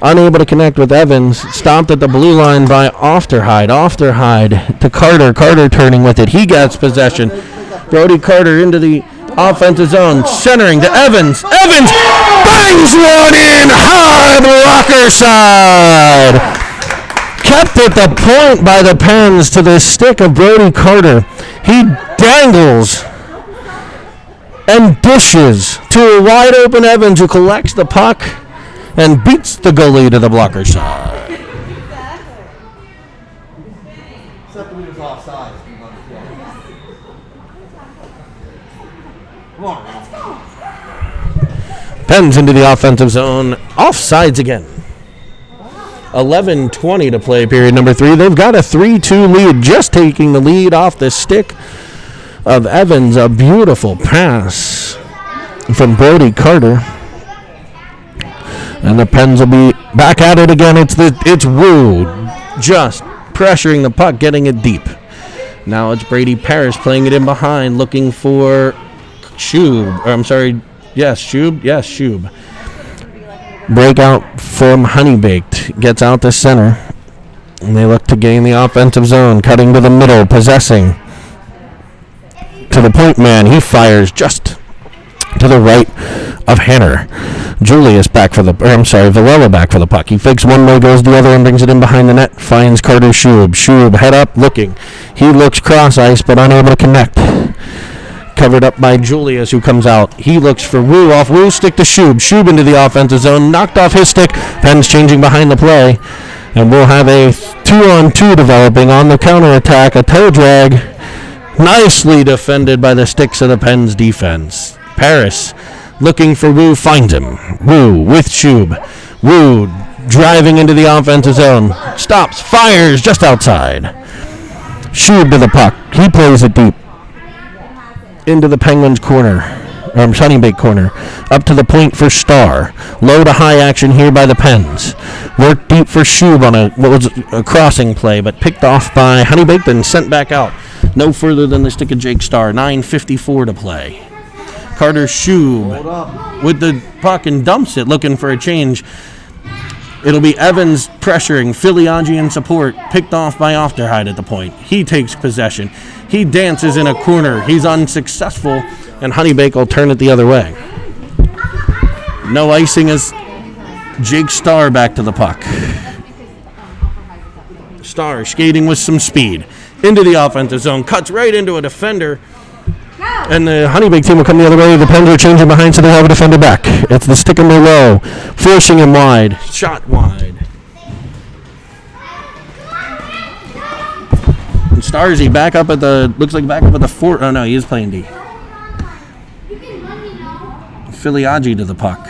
Unable to connect with Evans. Stopped at the blue line by Ofterhide. Ofterhide to Carter. Carter turning with it. He gets possession. Brody Carter into the offensive zone. Centering to Evans. Evans bangs one in. High blocker side. Kept at the point by the Pens to the stick of Brody Carter. He dangles and dishes to a wide open Evans who collects the puck and beats the goalie to the blocker side. Except when he was offside. Come on, Pens into the offensive zone. Offsides again. 11:20 to play period number 3. They've got a 3-2 lead, just taking the lead off the stick of Evans. A beautiful pass from Brody Carter. And the Pens will be back at it again. It's Wu just pressuring the puck, getting it deep. Now it's Brady Parrish playing it in behind, looking for Shub. Shub. Breakout from HoneyBaked. Gets out to center. And they look to gain the offensive zone. Cutting to the middle. Possessing. To the point man. He fires just to the right of Hanner. Villela back for the puck. He fakes one way, goes the other, and brings it in behind the net. Finds Carter Shub. Shub head up, looking. He looks cross ice, but unable to connect. Covered up by Julius, who comes out. He looks for Wu. Off Wu, stick to Shub. Shub into the offensive zone. Knocked off his stick. Pens changing behind the play. And we'll have a 2-on-2 developing on the counterattack. A toe drag. Nicely defended by the sticks of the Pens defense. Paris looking for Wu. Finds him. Wu with Shub. Wu driving into the offensive zone. Stops. Fires just outside. Shub to the puck. He plays it deep. Into the Penguins corner, HoneyBaked corner, up to the point for Starr. Low to high action here by the Pens. Work deep for Shub on a crossing play, but picked off by HoneyBaked and sent back out. No further than the stick of Jake Starr. 9:54 to play. Carter Shub with the puck and dumps it, looking for a change. It'll be Evans pressuring, Filiaggi in support, picked off by Ofterhide at the point. He takes possession. He dances in a corner. He's unsuccessful, and HoneyBaked will turn it the other way. No icing as Jake Starr back to the puck. Starr skating with some speed. Into the offensive zone. Cuts right into a defender. And the HoneyBaked team will come the other way. The Pens are changing behind, so they have a defender back. It's the stick of Merlot. Forcing him wide. Shot wide. And Starzy back up at the four. Oh, no, he is playing D. Filiaggi to the puck.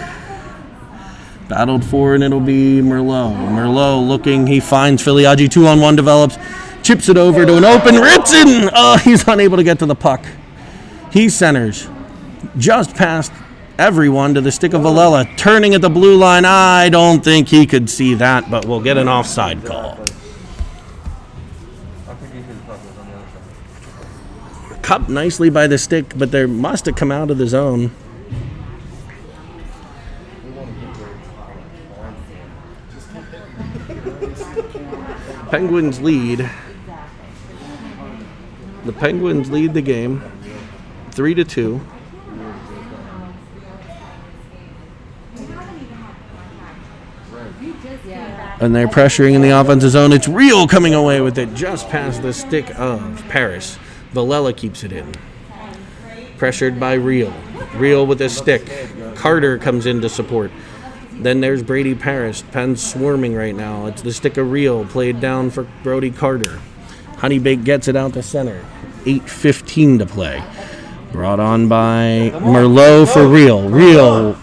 Battled for, and it'll be Merlot. Merlot looking. He finds Filiaggi. 2-on-1 develops. Chips it over to an open Ritson. Oh, he's unable to get to the puck. He centers just past everyone to the stick of Villela, turning at the blue line. I don't think he could see that, but we'll get an offside call. Cupped nicely by the stick, but there must have come out of the zone. Penguins lead. The Penguins lead the game 3-2. And they're pressuring in the offensive zone. It's Real coming away with it just past the stick of Paris. Villela keeps it in. Pressured by Real. Real with a stick. Carter comes in to support. Then there's Brady Paris. Penn's swarming right now. It's the stick of Real played down for Brody Carter. HoneyBaked gets it out to center. 8:15 to play. Brought on by Merlot for Real. Real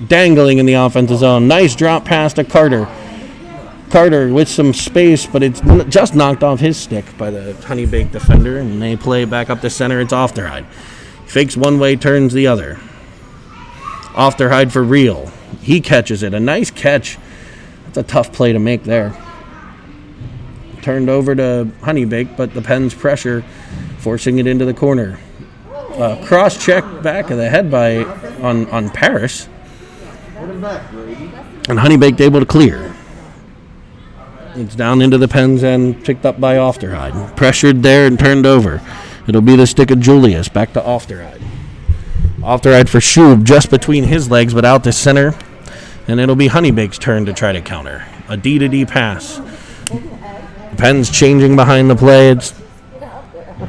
dangling in the offensive zone. Nice drop pass to Carter. Carter with some space, but it's just knocked off his stick by the HoneyBaked defender, and they play back up the center. It's Ofterhide. Fakes one way, turns the other. Ofterhide for Real. He catches it. A nice catch. That's a tough play to make there. Turned over to HoneyBaked, but the Pens pressure, forcing it into the corner. Cross check back of the head by on Paris. And HoneyBaked able to clear. It's down into the Pens and picked up by Ofterhide. Pressured there and turned over. It'll be the stick of Julius. Back to Ofterhide. Ofterhide for Schub just between his legs, but out to center. And it'll be HoneyBaked's turn to try to counter. A D-to-D pass. Pens changing behind the play. It's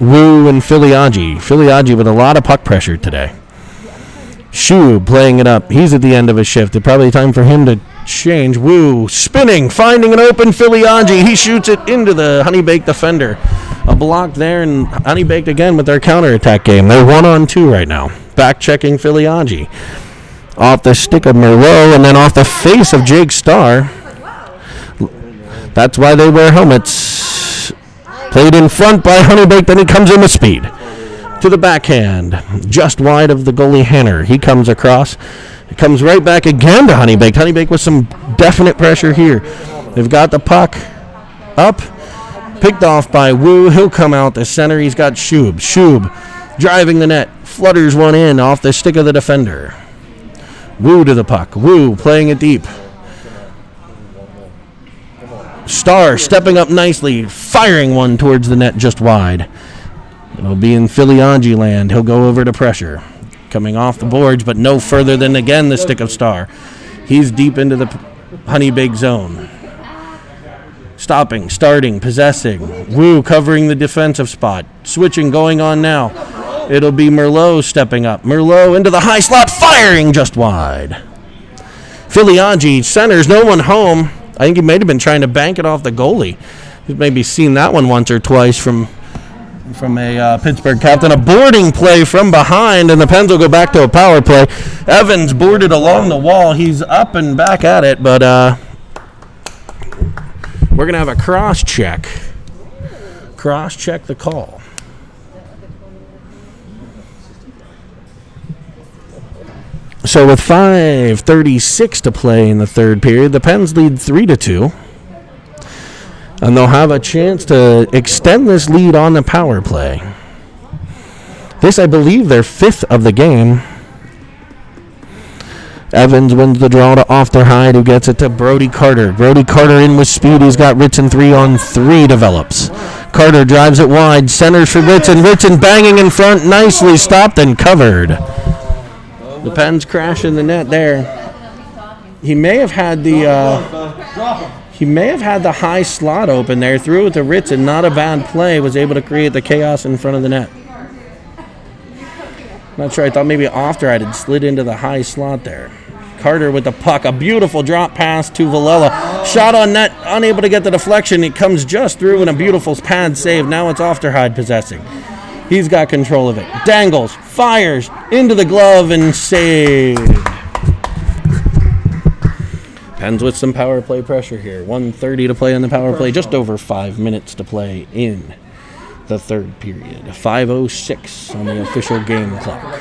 Wu and Filiaggi. Filiaggi with a lot of puck pressure today. Schub playing it up. He's at the end of his shift. It's probably time for him to change. Wu spinning, finding an open Filiaggi. He shoots it into the HoneyBaked defender. A block there, and HoneyBaked again with their counterattack game. They're 1-on-2 right now. Back checking Filiaggi. Off the stick of Merlot, and then off the face of Jake Starr. That's why they wear helmets. Played in front by HoneyBaked, then he comes in with speed. To the backhand, just wide of the goalie Hanner. He comes across. It comes right back again to HoneyBaked. HoneyBaked with some definite pressure here. They've got the puck up. Picked off by Wu. He'll come out the center. He's got Schub. Schub driving the net. Flutters one in off the stick of the defender. Wu to the puck. Wu playing it deep. Starr stepping up nicely. Firing one towards the net just wide. It'll be in Filiaggi land. He'll go over to pressure. Coming off the boards, but no further than, again, the stick of Starr. He's deep into the HoneyBaked zone. Stopping, starting, possessing. Wu covering the defensive spot. Switching going on now. It'll be Merlot stepping up. Merlot into the high slot, firing just wide. Filiaggi centers, no one home. I think he may have been trying to bank it off the goalie. He's maybe seen that one once or twice from a Pittsburgh captain. A boarding play from behind, and the Pens will go back to a power play. Evans boarded along the wall. He's up and back at it, but we're going to have a cross-check. Cross-check the call. So with 5:36 to play in the third period, the Pens lead 3-2. And they'll have a chance to extend this lead on the power play. This, I believe, their fifth of the game. Evans wins the draw to Ofterhide, who gets it to Brody Carter. Brody Carter in with speed. He's got Ritson 3-on-3 develops. Carter drives it wide. Centers for Ritson. Ritson banging in front. Nicely stopped and covered. The Pens crash in the net there. He may have had the high slot open there. Threw it to Ritson. Not a bad play. Was able to create the chaos in front of the net. Not sure. I thought maybe Ofterhide had slid into the high slot there. Carter with the puck. A beautiful drop pass to Villela. Shot on net. Unable to get the deflection. It comes just through and a beautiful pad save. Now it's Ofterhide possessing. He's got control of it. Dangles. Fires. Into the glove and saved. Pens with some power play pressure here. 1:30 to play on the power play. Just over 5 minutes to play in the third period. 5:06 on the official game clock.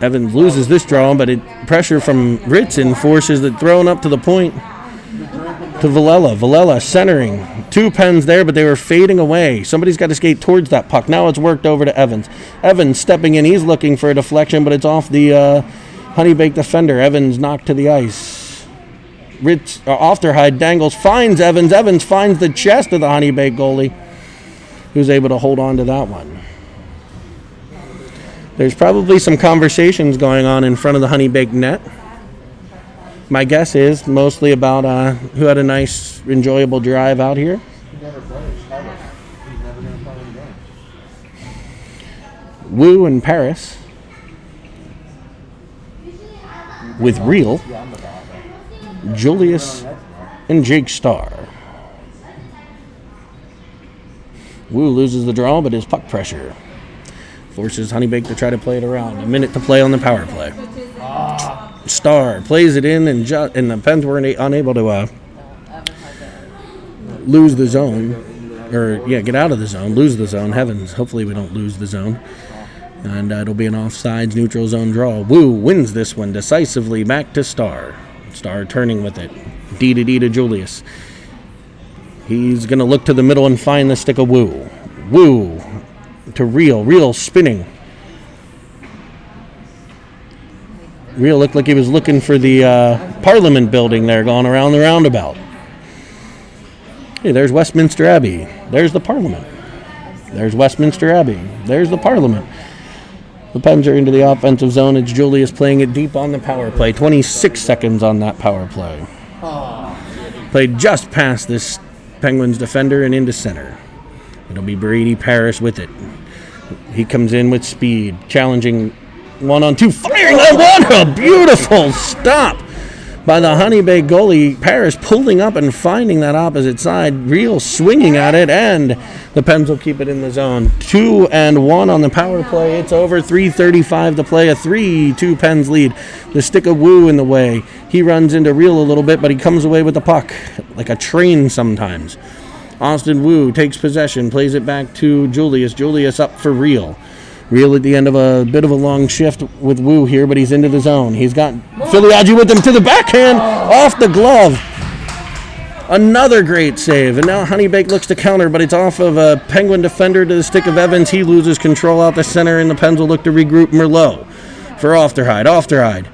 Evans loses this draw, but pressure from Ritson forces it thrown up to the point to Villela. Villela centering. 2 Pens there, but they were fading away. Somebody's got to skate towards that puck. Now it's worked over to Evans. Evans stepping in. He's looking for a deflection, but it's off the HoneyBaked defender. Evans knocked to the ice. Ofterhide dangles, finds Evans. Evans finds the chest of the HoneyBaked goalie, who's able to hold on to that one. There's probably some conversations going on in front of the HoneyBaked net. My guess is mostly about who had a nice, enjoyable drive out here. He never plays. He's never going to play in games. Wu and Paris with Real, Julius, and Jake Starr. Wu loses the draw, but his puck pressure forces HoneyBaked to try to play it around. A minute to play on the power play. Starr plays it in, and the Pens were unable to lose the zone. Get out of the zone, lose the zone. Heavens, hopefully we don't lose the zone. And it'll be an offsides neutral zone draw. Wu wins this one decisively back to Starr. Starr turning with it. D to Julius. He's going to look to the middle and find the stick of Wu. Wu to Real. Real spinning. Real looked like he was looking for the Parliament building there, going around the roundabout. Hey, there's Westminster Abbey. There's the Parliament. There's Westminster Abbey. There's the Parliament. The Pens are into the offensive zone. It's Julius playing it deep on the power play. 26 seconds on that power play. Played just past this Penguins defender and into center. It'll be Brady Parrish with it. He comes in with speed, challenging 1-on-2, firing that one. A beautiful stop by the HoneyBaked goalie. Parrish pulling up and finding that opposite side. Real swinging at it, and the Pens will keep it in the zone. 2-1 on the power play. It's over. 3:35 to play. A 3-2 Pens lead. The stick of Wu in the way. He runs into Real a little bit, but he comes away with the puck like a train sometimes. Austin Wu takes possession, plays it back to Julius. Julius up for Real. Real at the end of a bit of a long shift with Wu here, but he's into the zone. He's got Filiaggi with him to the backhand, off the glove. Another great save, and now HoneyBaked looks to counter, but it's off of a Penguin defender to the stick of Evans. He loses control out the center, and the Pens will look to regroup Merlot for Ofterhide. Ofterhide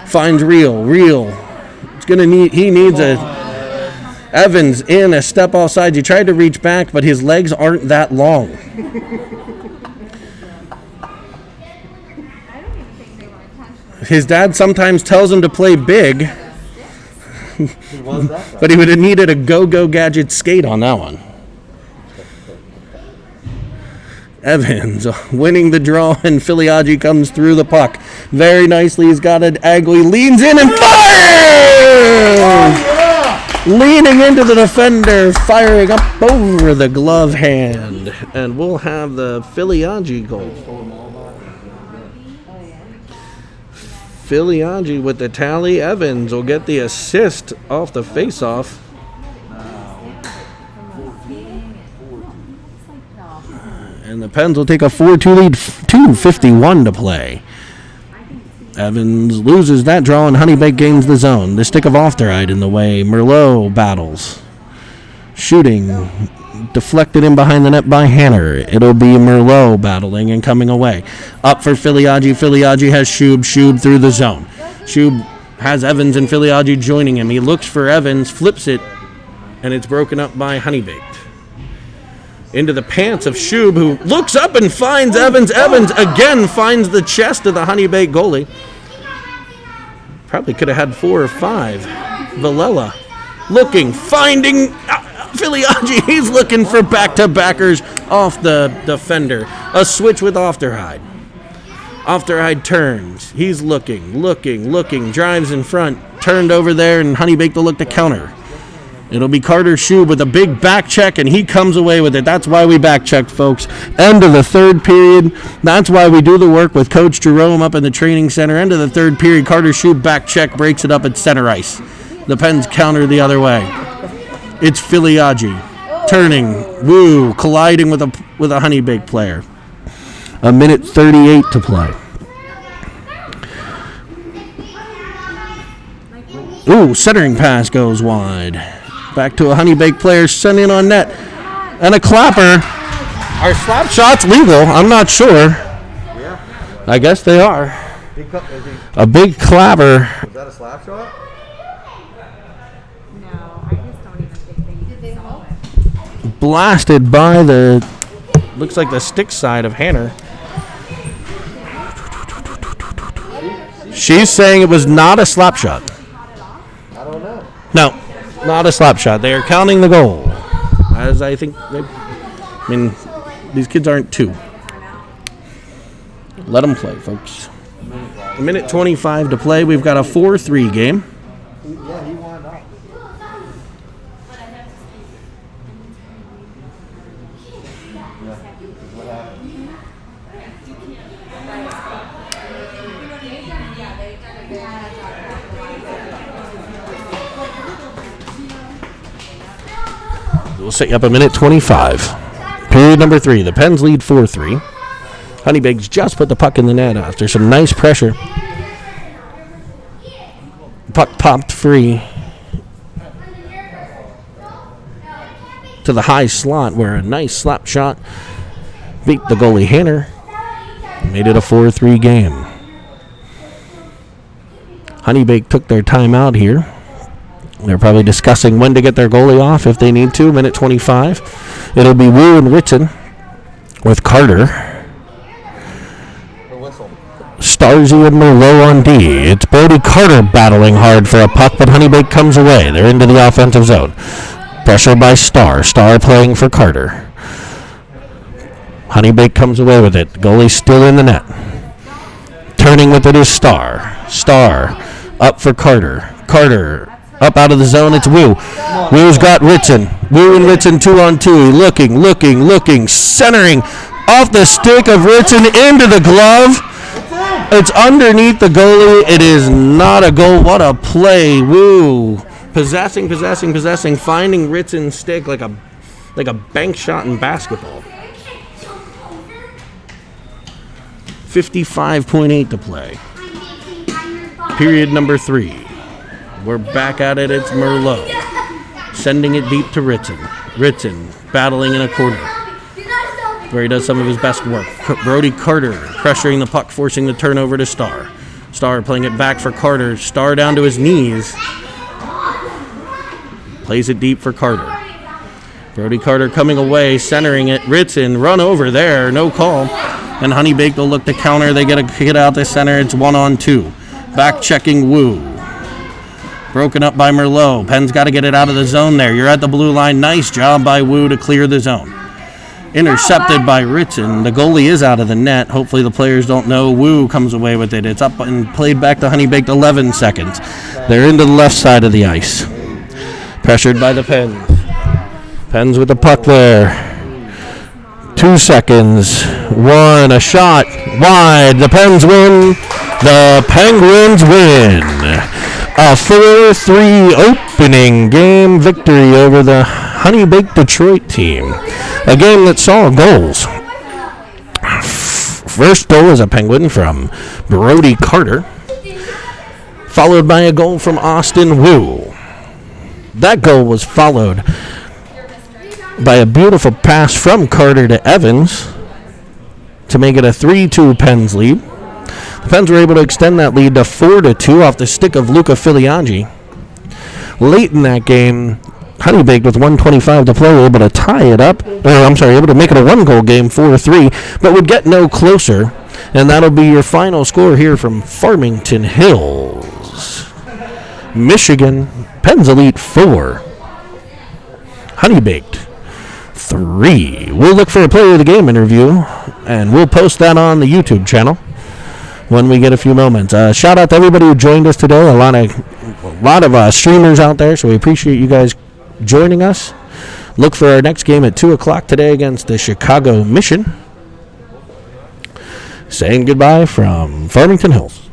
finds Real. Real. He needs a Evans in a step offsides. He tried to reach back, but his legs aren't that long. His dad sometimes tells him to play big, but he would have needed a go-go gadget skate on that one. Evans winning the draw, and Filiaggi comes through the puck very nicely. He's got it. Agui leans in and fires! Leaning into the defender, firing up over the glove hand, and we'll have the Filiaggi goal. Filiaggi with the tally. Evans will get the assist off the faceoff. And the Pens will take a 4-2 lead, 2:51 to play. Evans loses that draw, and HoneyBaked gains the zone. The stick of Ofterhide in the way. Merlot battles. Shooting. Deflected in behind the net by Hanner. It'll be Merlot battling and coming away. Up for Filiaggi. Filiaggi has Shub. Shub through the zone. Shub has Evans and Filiaggi joining him. He looks for Evans, flips it, and it's broken up by HoneyBaked. Into the pants of Shub, who looks up and finds Evans. Evans again finds the chest of the HoneyBaked goalie. Probably could have had 4 or 5. Villela looking, finding Filiaggi. He's looking for back-to-backers off the defender. A switch with Ofterhide. Ofterhide turns. He's looking, drives in front, turned over there, and HoneyBaked will look to counter. It'll be Carter Shub with a big back check, and he comes away with it. That's why we back check, folks. End of the third period. That's why we do the work with Coach Jerome up in the training center. End of the third period. Carter Shub back check, breaks it up at center ice. The Pens counter the other way. It's Filiaggi turning. Wu colliding with a HoneyBaked player. A minute 38 to play. Ooh, centering pass goes wide. Back to a HoneyBaked player sent in on net. And a clapper. Are slap shots legal? I'm not sure. Yeah. I guess they are. Is he, A big clapper. was that a slap shot? No, I just don't even think they saw it. Blasted by the, looks like the stick side of Hanner. She's saying it was not a slap shot. I don't know. No, not a slap shot. They are counting the goal. As I think, I mean, these kids aren't 2. Let them play, folks. A minute 25 to play. We've got a 4-3 game. Yeah, he won up. What happened? We'll set you up a minute 25. Period number 3. The Pens lead 4-3. HoneyBaked just put the puck in the net after some nice pressure. Puck popped free to the high slot where a nice slap shot beat the goalie Hanner. Made it a 4-3 game. HoneyBaked took their time out here. They're probably discussing when to get their goalie off if they need to. Minute 25. It'll be Wu and Ritson with Carter. The whistle. Starzy and Merlot on D. It's Brody Carter battling hard for a puck, but HoneyBaked comes away. They're into the offensive zone. Pressure by Star. Star playing for Carter. HoneyBaked comes away with it. Goalie's still in the net. Turning with it is Star. Star up for Carter. Carter up out of the zone. It's Wu. Wu's got Ritson. Wu and Ritson 2-on-2. Looking. Centering off the stick of Ritson into the glove. It's underneath the goalie. It is not a goal. What a play. Wu possessing. Finding Ritson's stick like a bank shot in basketball. 55.8 to play. Period number 3. We're back at it. It's Merlot. Sending it deep to Ritson. Ritson battling in a corner where he does some of his best work. Brody Carter pressuring the puck, forcing the turnover to Star. Star playing it back for Carter. Star down to his knees. Plays it deep for Carter. Brody Carter coming away, centering it. Ritson run over there. No call. And HoneyBaked will look to counter. They get a kick out the center. It's 1-on-2. Back checking Wu. Broken up by Merlot. Penn's got to get it out of the zone there. You're at the blue line. Nice job by Wu to clear the zone. Intercepted by Ritson. The goalie is out of the net. Hopefully the players don't know. Wu comes away with it. It's up and played back to HoneyBaked. 11 seconds. They're into the left side of the ice. Pressured by the Pens. Pens with the puck there. 2 seconds. 1. A shot. Wide. The Pens win. The Penguins win. A 4-3 opening game victory over the HoneyBaked Detroit team. A game that saw goals. First goal was a Penguin from Brody Carter, followed by a goal from Austin Wu. That goal was followed by a beautiful pass from Carter to Evans to make it a 3-2 Pens lead. The Pens were able to extend that lead to 4-2 off the stick of Luca Filiaggi. Late in that game, HoneyBaked with 1:25 to play were able to tie it up, able to make it a 1-goal game, 4-3, but would get no closer. And that'll be your final score here from Farmington Hills. Michigan, Pens Elite 4. HoneyBaked 3. We'll look for a player of the game interview, and we'll post that on the YouTube channel when we get a few moments. Shout out to everybody who joined us today. A lot of streamers out there, so we appreciate you guys joining us. Look for our next game at 2 o'clock today against the Chicago Mission. Saying goodbye from Farmington Hills.